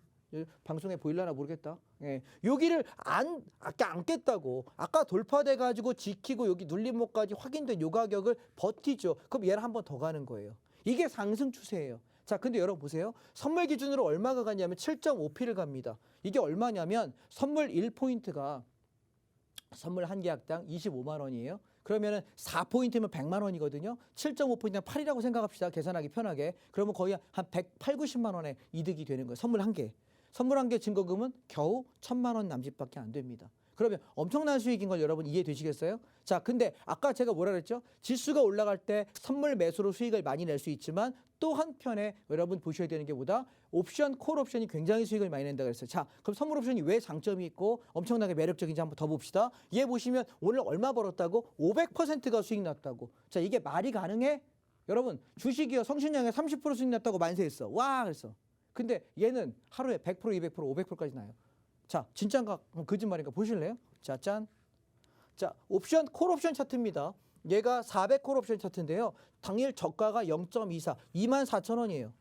방송에 보일라나 모르겠다. 예. 여기를 아까 안 깼다고. 아까 돌파돼 가지고 지키고 여기 눌림목까지 확인된 요 가격을 버티죠. 그럼 얘를 한 번 더 가는 거예요. 이게 상승 추세예요. 자, 근데 여러분 보세요. 선물 기준으로 얼마가 갔냐면 7.5p를 갑니다. 이게 얼마냐면 선물 1포인트가 선물 한 계약당 25만 원이에요. 그러면은 4포인트면 100만 원이거든요. 7.5포인트면 8이라고 생각합시다. 계산하기 편하게. 그러면 거의 한 108, 90만 원의 이득이 되는 거예요. 선물 한 개. 선물 한 개 증거금은 겨우 1,000만 원 남짓밖에 안 됩니다. 그러면 엄청난 수익인 걸 여러분 이해되시겠어요? 자, 근데 아까 제가 뭐라 그랬죠? 지수가 올라갈 때 선물 매수로 수익을 많이 낼 수 있지만 또 한편에 여러분 보셔야 되는 게 뭐다? 옵션, 콜 옵션이 굉장히 수익을 많이 낸다 그랬어요. 자, 그럼 선물 옵션이 왜 장점이 있고 엄청나게 매력적인지 한번 더 봅시다. 얘 보시면 오늘 얼마 벌었다고? 500%가 수익 났다고. 자, 이게 말이 가능해? 여러분, 주식이요. 성신양에 30% 수익 났다고 만세했어. 와, 그랬어. 근데 얘는 하루에 100%, 200%, 500%까지 나요. 자, 진짜인가 거짓말인가 보실래요? 자, 짠. 자, 옵션, 콜 옵션 차트입니다. 얘가 400콜 옵션 차트인데요. 당일 저가가 0.24, 24,000원이에요.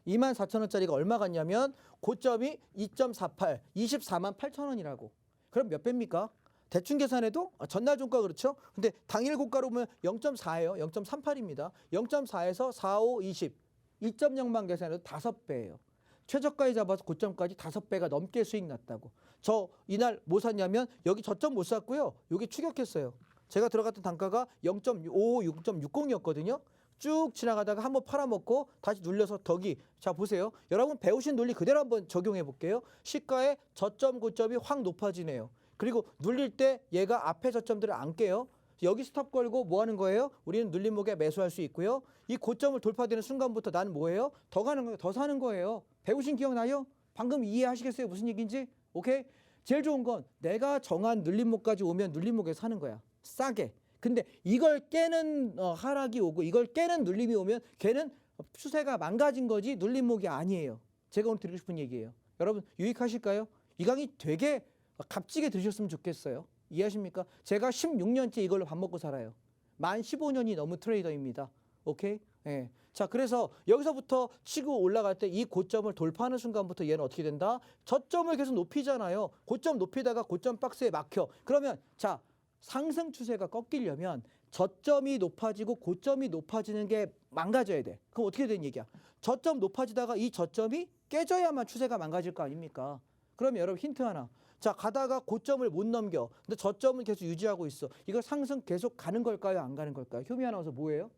24,000원짜리가 얼마 같냐면 고점이 2.48, 24만 8천원이라고. 그럼 몇 배입니까? 대충 계산해도 전날 종가 그렇죠? 근데 당일 고가로 보면 0.4예요. 0.38입니다. 0.4에서 4, 5, 20. 2.0만 계산해도 5배예요. 최저가에 잡아서 고점까지 5배가 넘게 수익 났다고. 저 이날 뭐 샀냐면 여기 저점 못 샀고요. 여기 추격했어요. 제가 들어갔던 단가가 0.5, 6.60이었거든요. 쭉 지나가다가 한번 팔아먹고 다시 눌려서 덕이. 자, 보세요. 여러분 배우신 논리 그대로 한번 적용해 볼게요. 시가의 저점 고점이 확 높아지네요. 그리고 눌릴 때 얘가 앞에 저점들을 안 깨요. 여기 스톱 걸고 뭐 하는 거예요? 우리는 눌림목에 매수할 수 있고요. 이 고점을 돌파되는 순간부터 나는 뭐예요? 더 가는 거예요. 더 사는 거예요. 배우신 기억나요? 방금 이해하시겠어요? 무슨 얘기인지? 오케이? 제일 좋은 건 내가 정한 눌림목까지 오면 눌림목에 사는 거야. 싸게. 근데 이걸 깨는 하락이 오고 이걸 깨는 눌림이 오면 걔는 추세가 망가진 거지 눌림목이 아니에요. 제가 오늘 드리고 싶은 얘기예요. 여러분 유익하실까요? 이 강의 되게 값지게 들으셨으면 좋겠어요. 이해하십니까? 제가 16년째 이걸로 밥 먹고 살아요. 만 15년이 넘은 트레이더입니다. 오케이? 예. 자, 그래서 여기서부터 치고 올라갈 때 이 고점을 돌파하는 순간부터 얘는 어떻게 된다? 저점을 계속 높이잖아요. 고점 높이다가 고점 박스에 막혀. 그러면 자, 상승 추세가 꺾이려면 저점이 높아지고 고점이 높아지는 게 망가져야 돼. 그럼 어떻게 되는 얘기야? 저점 높아지다가 이 저점이 깨져야만 추세가 망가질 거 아닙니까? 그러면 여러분 힌트 하나. 자, 가다가 고점을 못 넘겨. 근데 저점은 계속 유지하고 있어. 이거 상승 계속 가는 걸까요? 안 가는 걸까요? 효미 아나운서 뭐예요?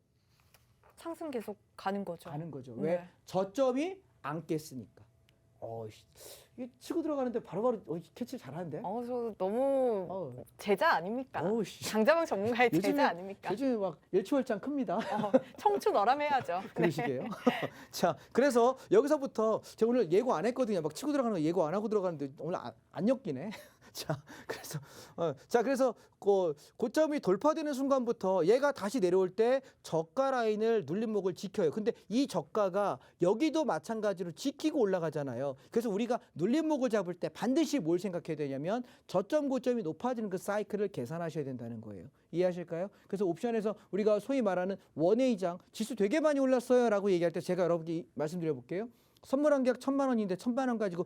상승 계속 가는 거죠. 가는 거죠. 네. 왜? 저점이 안 깼으니까. 이 치고 들어가는데 바로바로 캐치 잘하는데? 저 너무 제자 아닙니까? 장자방 전문가의 제자 아닙니까? 요즘에 막 일치월장 큽니다. 청춘어람해야죠. 그러시게요. 자, 그래서 여기서부터 제가 오늘 예고 안 했거든요. 막 치고 들어가는 거 예고 안 하고 들어가는데 오늘 안 엮이네. 자, 그래서 고점이 돌파되는 순간부터 얘가 다시 내려올 때 저가 라인을 눌림목을 지켜요. 근데 이 저가가 여기도 마찬가지로 지키고 올라가잖아요. 그래서 우리가 눌림목을 잡을 때 반드시 뭘 생각해야 되냐면 저점 고점이 높아지는 그 사이클을 계산하셔야 된다는 거예요. 이해하실까요? 그래서 옵션에서 우리가 소위 말하는 원웨이장 지수 되게 많이 올랐어요 라고 얘기할 때 제가 여러분께 말씀드려 볼게요. 선물 한 계약 1,000만 원인데 1,000만 원 가지고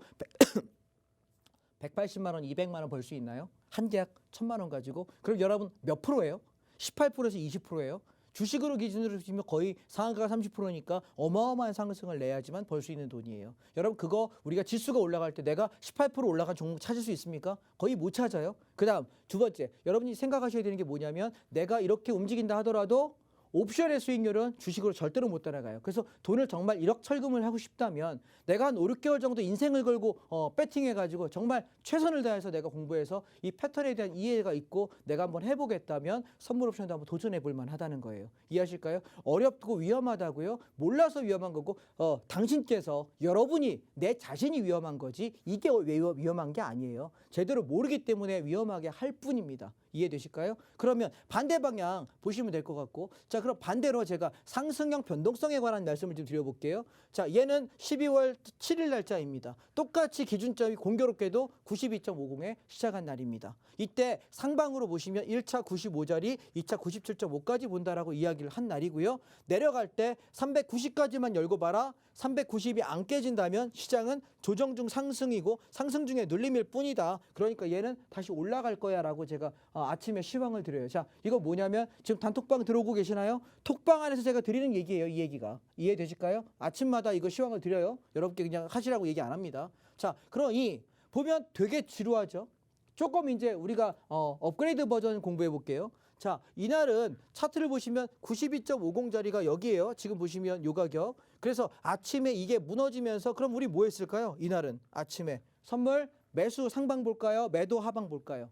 180만 원, 200만 원 벌 수 있나요? 한 계약 1,000만 원 가지고. 그럼 여러분 몇 프로예요? 18%에서 20%예요. 주식으로 기준으로 보시면 거의 상한가가 30%니까 어마어마한 상승을 내야지만 벌 수 있는 돈이에요. 여러분 그거 우리가 지수가 올라갈 때 내가 18% 올라간 종목 찾을 수 있습니까? 거의 못 찾아요. 그다음 두 번째, 여러분이 생각하셔야 되는 게 뭐냐면 내가 이렇게 움직인다 하더라도 옵션의 수익률은 주식으로 절대로 못 따라가요. 그래서 돈을 정말 일억철금을 하고 싶다면 내가 한 5, 6개월 정도 인생을 걸고 배팅해가지고 정말 최선을 다해서 내가 공부해서 이 패턴에 대한 이해가 있고 내가 한번 해보겠다면 선물 옵션도 한번 도전해볼 만하다는 거예요. 이해하실까요? 어렵고 위험하다고요? 몰라서 위험한 거고 당신께서 여러분이 내 자신이 위험한 거지 이게 위험한 게 아니에요. 제대로 모르기 때문에 위험하게 할 뿐입니다. 이해되실까요? 그러면 반대 방향 보시면 될 것 같고 자 그럼 반대로 제가 상승형 변동성에 관한 말씀을 좀 드려볼게요. 자 얘는 12월 7일 날짜입니다. 똑같이 기준점이 공교롭게도 92.50에 시작한 날입니다. 이때 상방으로 보시면 1차 95자리 2차 97.5까지 본다라고 이야기를 한 날이고요. 내려갈 때 390까지만 열고 봐라. 390이 안 깨진다면 시장은 조정 중 상승이고 상승 중에 눌림일 뿐이다. 그러니까 얘는 다시 올라갈 거야라고 제가 아침에 시황을 드려요. 자, 이거 뭐냐면 지금 단톡방 들어오고 계시나요? 톡방 안에서 제가 드리는 얘기예요. 이 얘기가. 이해되실까요? 아침마다 이거 시황을 드려요. 여러분께 그냥 하시라고 얘기 안 합니다. 자, 그러니 보면 되게 지루하죠. 조금 이제 우리가 업그레이드 버전 공부해 볼게요. 자, 이날은 차트를 보시면 92.50자리가 여기에요. 지금 보시면 요 가격. 그래서 아침에 이게 무너지면서 그럼 우리 뭐 했을까요? 이날은 아침에 선물 매수 상방 볼까요? 매도 하방 볼까요?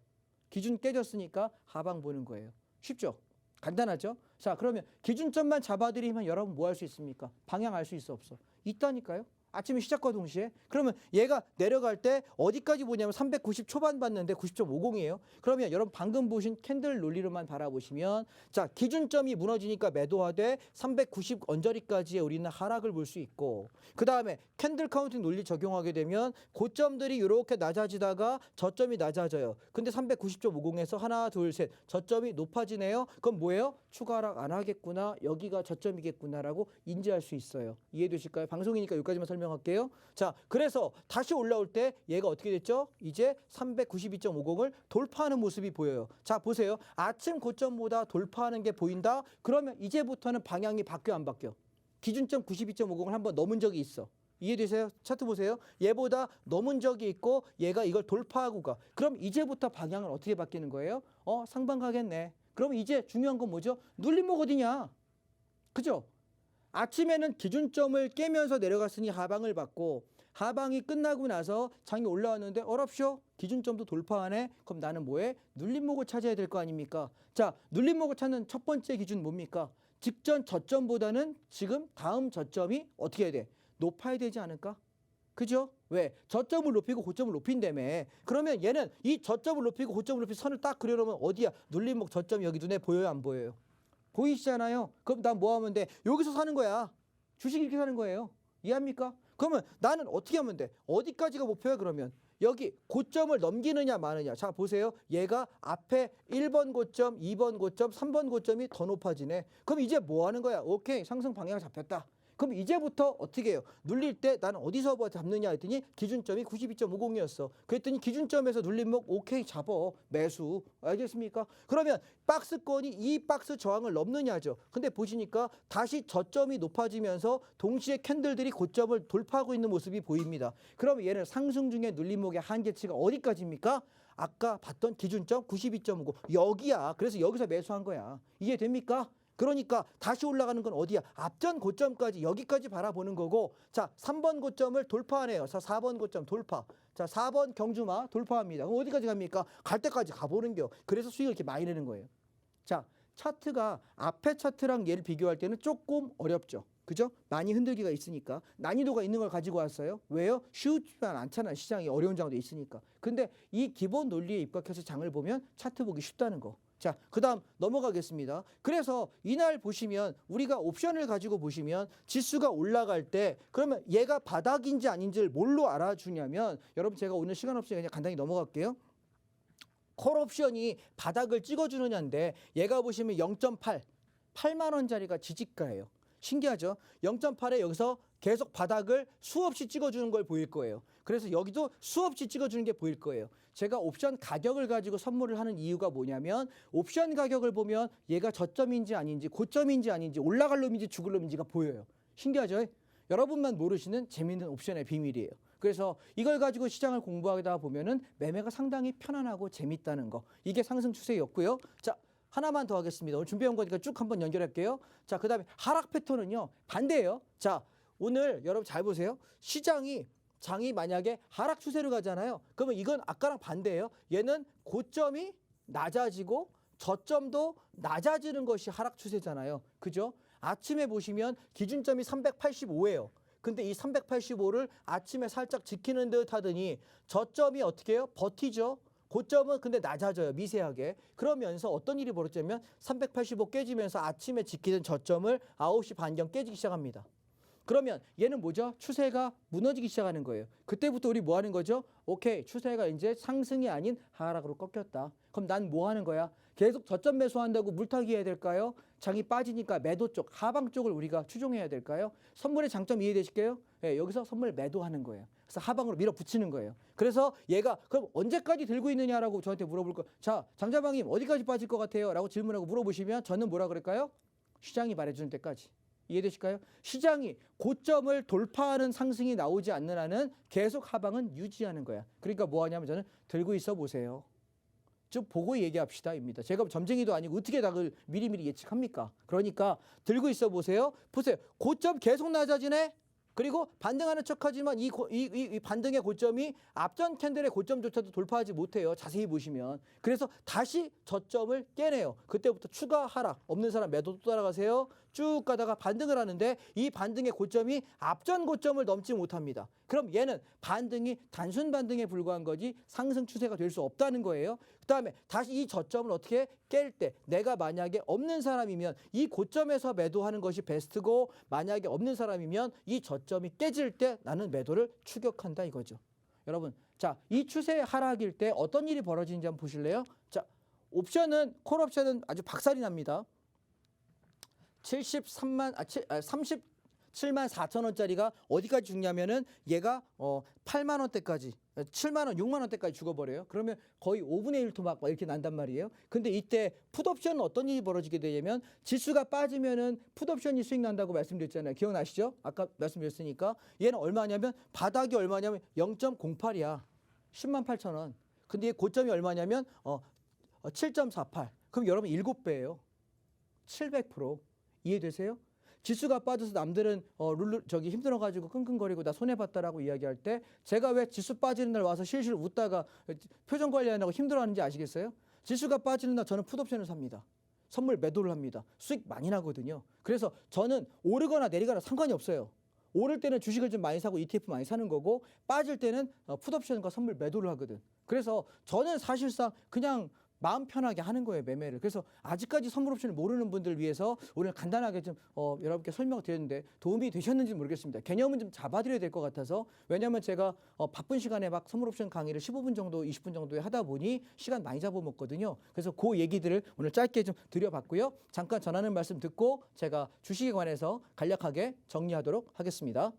기준 깨졌으니까 하방 보는 거예요. 쉽죠? 간단하죠? 자, 그러면 기준점만 잡아드리면 여러분 뭐 할 수 있습니까? 방향 알 수 있어 없어? 있다니까요. 아침에 시작과 동시에. 그러면 얘가 내려갈 때 어디까지 보냐면 390 초반 봤는데 90.50이에요. 그러면 여러분 방금 보신 캔들 논리로만 바라보시면 자, 기준점이 무너지니까 매도하되 390 언저리까지의 우리는 하락을 볼 수 있고 그 다음에 캔들 카운팅 논리 적용하게 되면 고점들이 이렇게 낮아지다가 저점이 낮아져요. 근데 390.50에서 하나 둘 셋 저점이 높아지네요. 그럼 뭐예요? 추가 하락 안 하겠구나. 여기가 저점이겠구나라고 인지할 수 있어요. 이해되실까요? 방송이니까 여기까지만 설명할게요. 자, 그래서 다시 올라올 때 얘가 어떻게 됐죠? 이제 392.50을 돌파하는 모습이 보여요. 자, 보세요. 아침 고점보다 돌파하는 게 보인다? 그러면 이제부터는 방향이 바뀌어 안 바뀌어? 기준점 92.50을 한번 넘은 적이 있어. 이해되세요? 차트 보세요. 얘보다 넘은 적이 있고 얘가 이걸 돌파하고 가. 그럼 이제부터 방향은 어떻게 바뀌는 거예요? 상방 가겠네. 그럼 이제 중요한 건 뭐죠? 눌림목 어디냐? 그죠? 아침에는 기준점을 깨면서 내려갔으니 하방을 받고 하방이 끝나고 나서 장이 올라왔는데 어랍쇼 기준점도 돌파하네. 그럼 나는 뭐해? 눌림목을 찾아야 될 거 아닙니까? 자, 눌림목을 찾는 첫 번째 기준 뭡니까? 직전 저점보다는 지금 다음 저점이 어떻게 해야 돼? 높아야 되지 않을까? 그죠? 왜? 저점을 높이고 고점을 높인다며. 그러면 얘는 이 저점을 높이고 고점을 높인 선을 딱 그려놓으면 어디야? 눌림목 저점이 여기 눈에 보여요? 안 보여요? 보이시잖아요. 그럼 난 뭐 하면 돼? 여기서 사는 거야. 주식 이렇게 사는 거예요. 이해합니까? 그러면 나는 어떻게 하면 돼? 어디까지가 목표야 그러면? 여기 고점을 넘기느냐 마느냐. 자, 보세요. 얘가 앞에 1번 고점, 2번 고점, 3번 고점이 더 높아지네. 그럼 이제 뭐 하는 거야? 오케이, 상승 방향 잡혔다. 그럼 이제부터 어떻게 해요? 눌릴 때 나는 어디서 잡느냐 했더니 기준점이 92.50이었어. 그랬더니 기준점에서 눌림목 오케이 잡어. 매수. 알겠습니까? 그러면 박스권이 이 박스 저항을 넘느냐죠. 근데 보시니까 다시 저점이 높아지면서 동시에 캔들들이 고점을 돌파하고 있는 모습이 보입니다. 그럼 얘는 상승 중에 눌림목의 한계치가 어디까지입니까? 아까 봤던 기준점 92.50 여기야. 그래서 여기서 매수한 거야. 이해됩니까? 그러니까 다시 올라가는 건 어디야? 앞전 고점까지 여기까지 바라보는 거고 자 3번 고점을 돌파하네요. 자 4번 고점 돌파. 자 4번 경주마 돌파합니다. 그럼 어디까지 갑니까? 갈 때까지 가보는 겨. 그래서 수익을 이렇게 많이 내는 거예요. 자 차트가 앞에 차트랑 얘를 비교할 때는 조금 어렵죠. 그죠? 많이 흔들기가 있으니까 난이도가 있는 걸 가지고 왔어요. 왜요? 쉽지만 않잖아요. 시장이 어려운 장도 있으니까. 근데 이 기본 논리에 입각해서 장을 보면 차트 보기 쉽다는 거. 자, 그 다음 넘어가겠습니다. 그래서 이날 보시면 우리가 옵션을 가지고 보시면 지수가 올라갈 때 그러면 얘가 바닥인지 아닌지를 뭘로 알아주냐면 여러분 제가 오늘 시간 없으니까 그냥 간단히 넘어갈게요. 콜 옵션이 바닥을 찍어주느냐인데 얘가 보시면 0.8, 8만 원짜리가 지지가예요. 신기하죠? 0.8에 여기서 계속 바닥을 수없이 찍어주는 걸 보일 거예요. 그래서 여기도 수없이 찍어주는 게 보일 거예요. 제가 옵션 가격을 가지고 선물을 하는 이유가 뭐냐면 옵션 가격을 보면 얘가 저점인지 아닌지 고점인지 아닌지 올라갈 놈인지 죽을 놈인지가 보여요. 신기하죠? 여러분만 모르시는 재미있는 옵션의 비밀이에요. 그래서 이걸 가지고 시장을 공부하다 보면은 매매가 상당히 편안하고 재밌다는 거. 이게 상승 추세였고요. 자, 하나만 더 하겠습니다. 오늘 준비한 거니까 쭉 한번 연결할게요. 자, 그 다음에 하락 패턴은요. 반대예요. 자, 오늘 여러분 잘 보세요. 장이 만약에 하락 추세로 가잖아요. 그러면 이건 아까랑 반대예요. 얘는 고점이 낮아지고 저점도 낮아지는 것이 하락 추세잖아요. 그죠? 아침에 보시면 기준점이 385예요. 근데 이 385를 아침에 살짝 지키는 듯 하더니 저점이 어떻게 해요? 버티죠. 고점은 근데 낮아져요. 미세하게. 그러면서 어떤 일이 벌어지냐면 385 깨지면서 아침에 지키던 저점을 9시 반경 깨지기 시작합니다. 그러면 얘는 뭐죠? 추세가 무너지기 시작하는 거예요. 그때부터 우리 뭐 하는 거죠? 오케이, 추세가 이제 상승이 아닌 하락으로 꺾였다. 그럼 난 뭐 하는 거야? 계속 저점 매수한다고 물타기 해야 될까요? 장이 빠지니까 매도 쪽, 하방 쪽을 우리가 추종해야 될까요? 선물의 장점 이해되실게요? 예, 여기서 선물 매도하는 거예요. 그래서 하방으로 밀어붙이는 거예요. 그래서 얘가 그럼 언제까지 들고 있느냐라고 저한테 물어볼 거. 자, 장자방님 어디까지 빠질 것 같아요? 라고 질문하고 물어보시면 저는 뭐라 그럴까요? 시장이 말해주는 때까지. 이해되실까요? 시장이 고점을 돌파하는 상승이 나오지 않는 한은 계속 하방은 유지하는 거야. 그러니까 뭐 하냐면 저는 들고 있어 보세요. 쭉 보고 얘기합시다입니다. 제가 점쟁이도 아니고 어떻게 닭을 미리미리 예측합니까? 그러니까 들고 있어 보세요. 보세요. 고점 계속 낮아지네. 그리고 반등하는 척하지만 이 반등의 고점이 앞전 캔들의 고점조차도 돌파하지 못해요. 자세히 보시면. 그래서 다시 저점을 깨네요. 그때부터 추가 하락. 없는 사람 매도 또 따라가세요. 쭉 가다가 반등을 하는데 이 반등의 고점이 앞전 고점을 넘지 못합니다. 그럼 얘는 반등이 단순 반등에 불과한 거지 상승 추세가 될 수 없다는 거예요. 그다음에 다시 이 저점을 어떻게 깰 때 내가 만약에 없는 사람이면 이 고점에서 매도하는 것이 베스트고 만약에 없는 사람이면 이 저점이 깨질 때 나는 매도를 추격한다 이거죠. 여러분, 자, 이 추세 하락일 때 어떤 일이 벌어지는지 한번 보실래요? 자, 콜 옵션은 아주 박살이 납니다. 37만 4천 원짜리가 어디까지 죽냐면은 얘가 8만 원대까지 7만 원, 6만 원대까지 죽어버려요. 그러면 거의 5분의 1 토막 이렇게 난단 말이에요. 근데 이때 풋옵션은 어떤 일이 벌어지게 되냐면 지수가 빠지면은 풋옵션이 수익 난다고 말씀드렸잖아요. 기억나시죠? 아까 말씀드렸으니까 얘는 얼마냐면 바닥이 얼마냐면 0.08이야. 10만 8천 원. 근데 얘 고점이 얼마냐면 7.48. 그럼 여러분 7배예요. 700%. 이해되세요? 지수가 빠져서 남들은 힘들어가지고 끙끙거리고 나 손해봤다라고 이야기할 때 제가 왜 지수 빠지는 날 와서 실실 웃다가 표정 관리 안 하고 힘들어하는지 아시겠어요? 지수가 빠지는 날 저는 풋옵션을 삽니다. 선물 매도를 합니다. 수익 많이 나거든요. 그래서 저는 오르거나 내리거나 상관이 없어요. 오를 때는 주식을 좀 많이 사고 ETF 많이 사는 거고 빠질 때는 풋옵션과 선물 매도를 하거든. 그래서 저는 사실상 그냥 마음 편하게 하는 거예요, 매매를. 그래서 아직까지 선물 옵션을 모르는 분들 위해서 오늘 간단하게 좀 여러분께 설명을 드렸는데 도움이 되셨는지 모르겠습니다. 개념은 좀 잡아드려야 될 것 같아서 왜냐하면 제가 바쁜 시간에 막 선물 옵션 강의를 15분 정도, 20분 정도에 하다 보니 시간 많이 잡아먹거든요. 그래서 그 얘기들을 오늘 짧게 좀 드려봤고요. 잠깐 전하는 말씀 듣고 제가 주식에 관해서 간략하게 정리하도록 하겠습니다.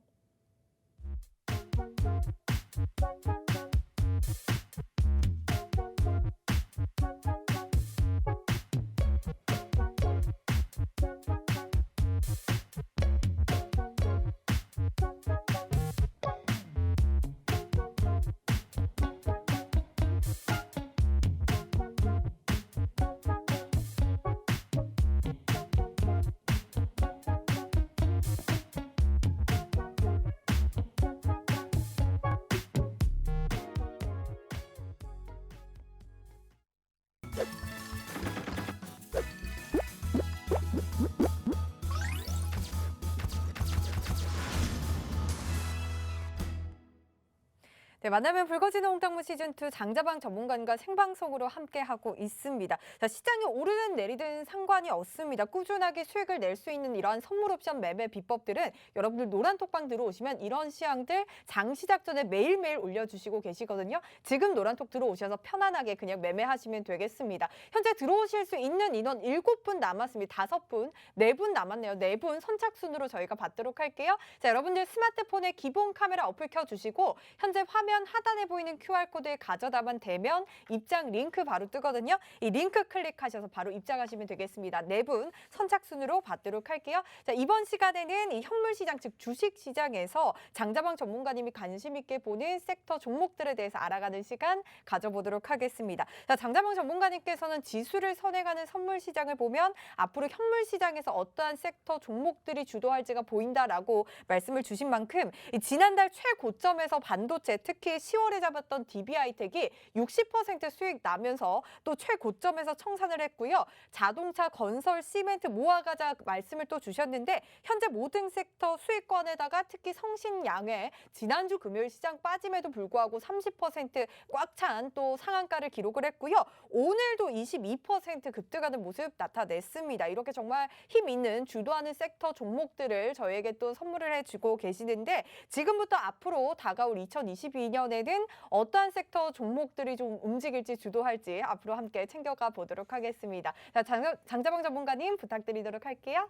네, 만나면 붉어지는 홍당무 시즌2 장자방 전문가님과 생방송으로 함께하고 있습니다. 자, 시장이 오르든 내리든 상관이 없습니다. 꾸준하게 수익을 낼 수 있는 이러한 선물 옵션 매매 비법들은 여러분들 노란톡방 들어오시면 이런 시황들 장 시작 전에 매일매일 올려주시고 계시거든요. 지금 노란톡 들어오셔서 편안하게 그냥 매매하시면 되겠습니다. 현재 들어오실 수 있는 인원 7분 남았습니다. 5분, 4분 남았네요. 4분 선착순으로 저희가 받도록 할게요. 자, 여러분들 스마트폰에 기본 카메라 어플 켜주시고 현재 화면 하단에 보이는 QR코드에 가져다만 대면 입장 링크 바로 뜨거든요. 이 링크 클릭하셔서 바로 입장하시면 되겠습니다. 4분 선착순으로 받도록 할게요. 자, 이번 시간에는 이 현물시장 즉 주식시장에서 장자방 전문가님이 관심 있게 보는 섹터 종목들에 대해서 알아가는 시간 가져보도록 하겠습니다. 자, 장자방 전문가님께서는 지수를 선행하는 선물시장을 보면 앞으로 현물시장에서 어떠한 섹터 종목들이 주도할지가 보인다라고 말씀을 주신 만큼 지난달 최고점에서 반도체 특히 10월에 잡았던 DB하이텍이 60% 수익 나면서 또 최고점에서 청산을 했고요. 자동차, 건설, 시멘트, 모아가자 말씀을 또 주셨는데 현재 모든 섹터 수익권에다가 특히 성신양회 지난주 금요일 시장 빠짐에도 불구하고 30% 꽉 찬 또 상한가를 기록을 했고요. 오늘도 22% 급등하는 모습 나타냈습니다. 이렇게 정말 힘 있는 주도하는 섹터 종목들을 저희에게 또 선물을 해주고 계시는데 지금부터 앞으로 다가올 2022년 내년에는 어떠한 섹터 종목들이 좀 움직일지 주도할지 앞으로 함께 챙겨가 보도록 하겠습니다. 자, 장자방 전문가님 부탁드리도록 할게요.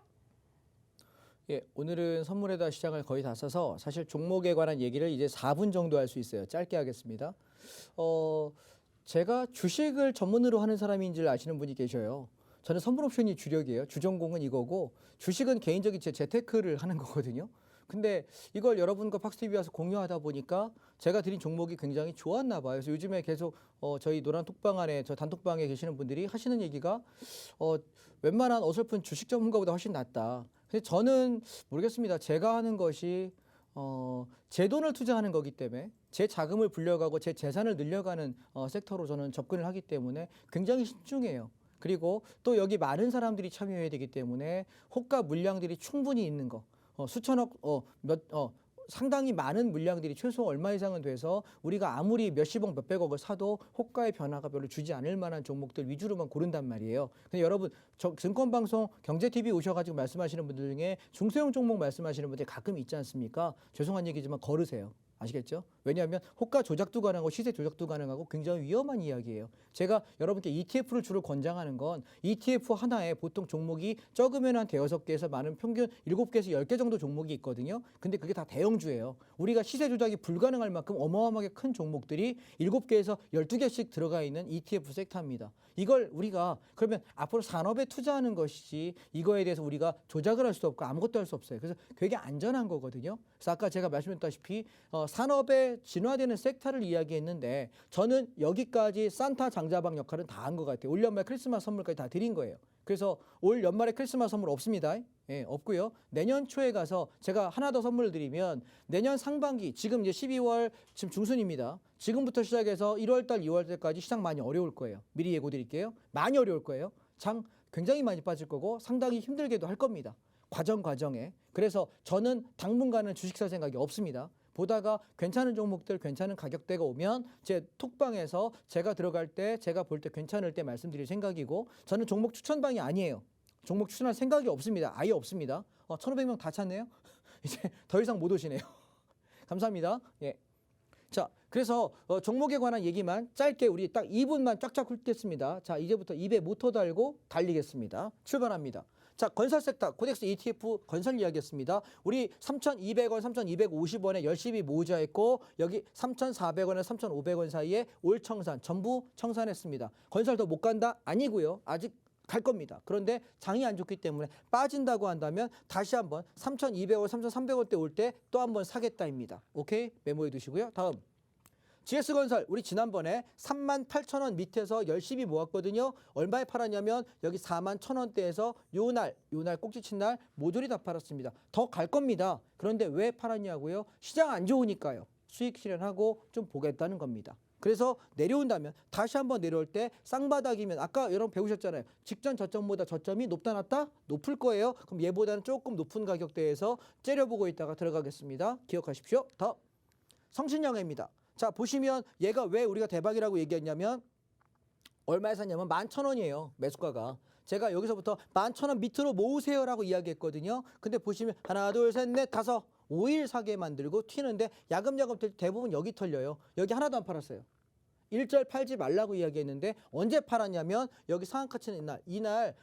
예, 오늘은 선물에다 시장을 거의 다 써서 사실 종목에 관한 얘기를 이제 4분 정도 할 수 있어요. 짧게 하겠습니다. 제가 주식을 전문으로 하는 사람인 줄 아시는 분이 계셔요. 저는 선물 옵션이 주력이에요. 주전공은 이거고 주식은 개인적인 제 재테크를 하는 거거든요. 근데 이걸 여러분과 팍스TV 와서 공유하다 보니까 제가 드린 종목이 굉장히 좋았나 봐요. 그래서 요즘에 계속 저희 노란 톡방 안에 저 단톡방에 계시는 분들이 하시는 얘기가 웬만한 어설픈 주식 전문가보다 훨씬 낫다. 근데 저는 모르겠습니다. 제가 하는 것이 제 돈을 투자하는 거기 때문에 제 자금을 불려가고 제 재산을 늘려가는 섹터로 저는 접근을 하기 때문에 굉장히 신중해요. 그리고 또 여기 많은 사람들이 참여해야 되기 때문에 호가 물량들이 충분히 있는 거. 수천억, 상당히 많은 물량들이 최소 얼마 이상은 돼서 우리가 아무리 몇십억, 몇백억을 사도 호가의 변화가 별로 주지 않을 만한 종목들 위주로만 고른단 말이에요. 근데 여러분, 증권방송 경제TV 오셔가지고 말씀하시는 분들 중에 중소형 종목 말씀하시는 분들 가끔 있지 않습니까? 죄송한 얘기지만 거르세요. 아시겠죠? 왜냐하면 호가 조작도 가능하고 시세 조작도 가능하고 굉장히 위험한 이야기예요. 제가 여러분께 ETF를 주로 권장하는 건 ETF 하나에 보통 종목이 적으면 한 대여섯 개에서 많은 평균 7개에서 10개 정도 종목이 있거든요. 근데 그게 다 대형주예요. 우리가 시세 조작이 불가능할 만큼 어마어마하게 큰 종목들이 7개에서 12개씩 들어가 있는 ETF 섹터입니다. 이걸 우리가 그러면 앞으로 산업에 투자하는 것이지 이거에 대해서 우리가 조작을 할 수 없고 아무것도 할 수 없어요. 그래서 되게 안전한 거거든요. 그래서 아까 제가 말씀드렸다시피 산업에 진화되는 섹터를 이야기했는데 저는 여기까지 산타 장자방 역할은 다 한 것 같아요. 올 연말 크리스마스 선물까지 다 드린 거예요. 그래서 올 연말에 크리스마스 선물 없습니다. 예, 없고요. 내년 초에 가서 제가 하나 더 선물을 드리면 내년 상반기 지금 이제 12월 지금 중순입니다. 지금부터 시작해서 1월 달, 2월 달까지 시장 많이 어려울 거예요. 미리 예고 드릴게요. 많이 어려울 거예요. 장 굉장히 많이 빠질 거고 상당히 힘들게도 할 겁니다. 과정에. 그래서 저는 당분간은 주식 살 생각이 없습니다. 보다가 괜찮은 종목들, 괜찮은 가격대가 오면 제 톡방에서 제가 들어갈 때, 제가 볼 때 괜찮을 때 말씀드릴 생각이고 저는 종목 추천방이 아니에요. 종목 추천할 생각이 없습니다. 아예 없습니다. 1,500명 다 찼네요. 이제 더 이상 못 오시네요. 감사합니다. 예. 자, 그래서 종목에 관한 얘기만 짧게 우리 딱 2분만 쫙쫙 훑겠습니다. 자, 이제부터 입에 모터 달고 달리겠습니다. 출발합니다. 자, 건설 섹터 코덱스 ETF 건설 이야기했습니다. 우리 3,200원, 3,250원에 열심히 모으자했고 여기 3,400원에 3,500원 사이에 올 청산 전부 청산했습니다. 건설 더 못 간다? 아니고요. 아직 갈 겁니다. 그런데 장이 안 좋기 때문에 빠진다고 한다면 다시 한번 3,200원, 3,300원대 올 때 또 한번 사겠다입니다. 오케이? 메모해 두시고요. 다음. GS건설 우리 지난번에 38,000원 밑에서 열심히 모았거든요. 얼마에 팔았냐면 여기 41,000원대에서 요날 꼭지친 날 모조리 다 팔았습니다. 더 갈 겁니다. 그런데 왜 팔았냐고요? 시장 안 좋으니까요. 수익 실현하고 좀 보겠다는 겁니다. 그래서 내려온다면 다시 한번 내려올 때 쌍바닥이면 아까 여러분 배우셨잖아요. 직전 저점보다 저점이 높다 낮다? 높을 거예요. 그럼 얘보다는 조금 높은 가격대에서 째려보고 있다가 들어가겠습니다. 기억하십시오. 다음. 성신영해입니다. 자, 보시면 얘가 왜 우리가 대박이라고 얘기했냐면 얼마에 샀냐면 11,000원이에요. 매수가가. 제가 여기서부터 11,000원 밑으로 모으세요라고 이야기했거든요. 근데 보시면 하나, 둘, 셋, 넷, 다섯, 5일 사게 만들고 튀는데 야금야금 대부분 여기 털려요. 여기 하나도 안 팔았어요. 일절 팔지 말라고 이야기했는데 언제 팔았냐면 여기 상한가 치는 이날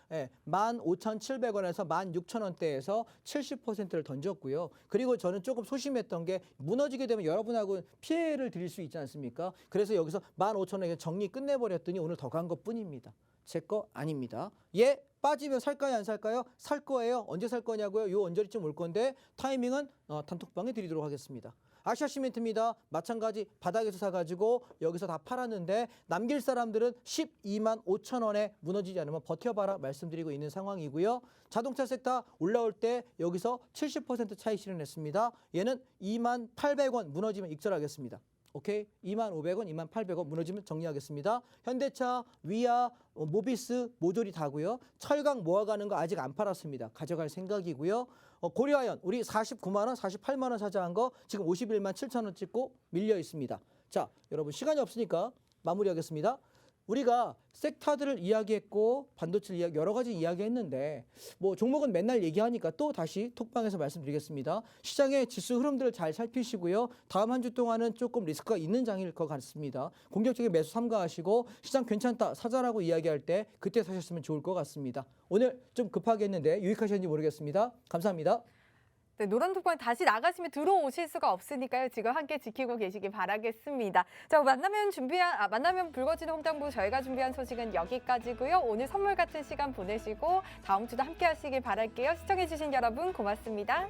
15,700원에서 16,000원대에서 70%를 던졌고요. 그리고 저는 조금 소심했던 게 무너지게 되면 여러분하고 피해를 드릴 수 있지 않습니까? 그래서 여기서 15,000원에 정리 끝내버렸더니 오늘 더 간 것뿐입니다. 제 거 아닙니다. 얘 빠지면 살까요 안 살까요? 살 거예요. 언제 살 거냐고요? 요 언저리쯤 올 건데 타이밍은 단톡방에 드리도록 하겠습니다. 아시아시멘트입니다. 마찬가지 바닥에서 사가지고 여기서 다 팔았는데 남길 사람들은 12만 5천 원에 무너지지 않으면 버텨봐라 말씀드리고 있는 상황이고요. 자동차 섹터 올라올 때 여기서 70% 차익 실현했습니다. 얘는 2만 800원 무너지면 익절하겠습니다. 오케이? 2만 500원, 2만 800원 무너지면 정리하겠습니다. 현대차, 위아, 모비스 모조리 다고요. 철강 모아가는 거 아직 안 팔았습니다. 가져갈 생각이고요. 고려아연 우리 49만 원, 48만 원 사자한 거 지금 51만 7천 원 찍고 밀려 있습니다. 자, 여러분 시간이 없으니까 마무리하겠습니다. 우리가 섹터들을 이야기했고 반도체를 여러 가지 이야기했는데 뭐 종목은 맨날 얘기하니까 또 다시 톡방에서 말씀드리겠습니다. 시장의 지수 흐름들을 잘 살피시고요. 다음 한 주 동안은 조금 리스크가 있는 장일 것 같습니다. 공격적인 매수 삼가하시고 시장 괜찮다 사자라고 이야기할 때 그때 사셨으면 좋을 것 같습니다. 오늘 좀 급하게 했는데 유익하셨는지 모르겠습니다. 감사합니다. 네, 노란 톡방 다시 나가시면 들어오실 수가 없으니까요. 지금 함께 지키고 계시기 바라겠습니다. 자, 만나면 붉어지는 홍당부 저희가 준비한 소식은 여기까지고요. 오늘 선물 같은 시간 보내시고 다음 주도 함께 하시길 바랄게요. 시청해주신 여러분 고맙습니다.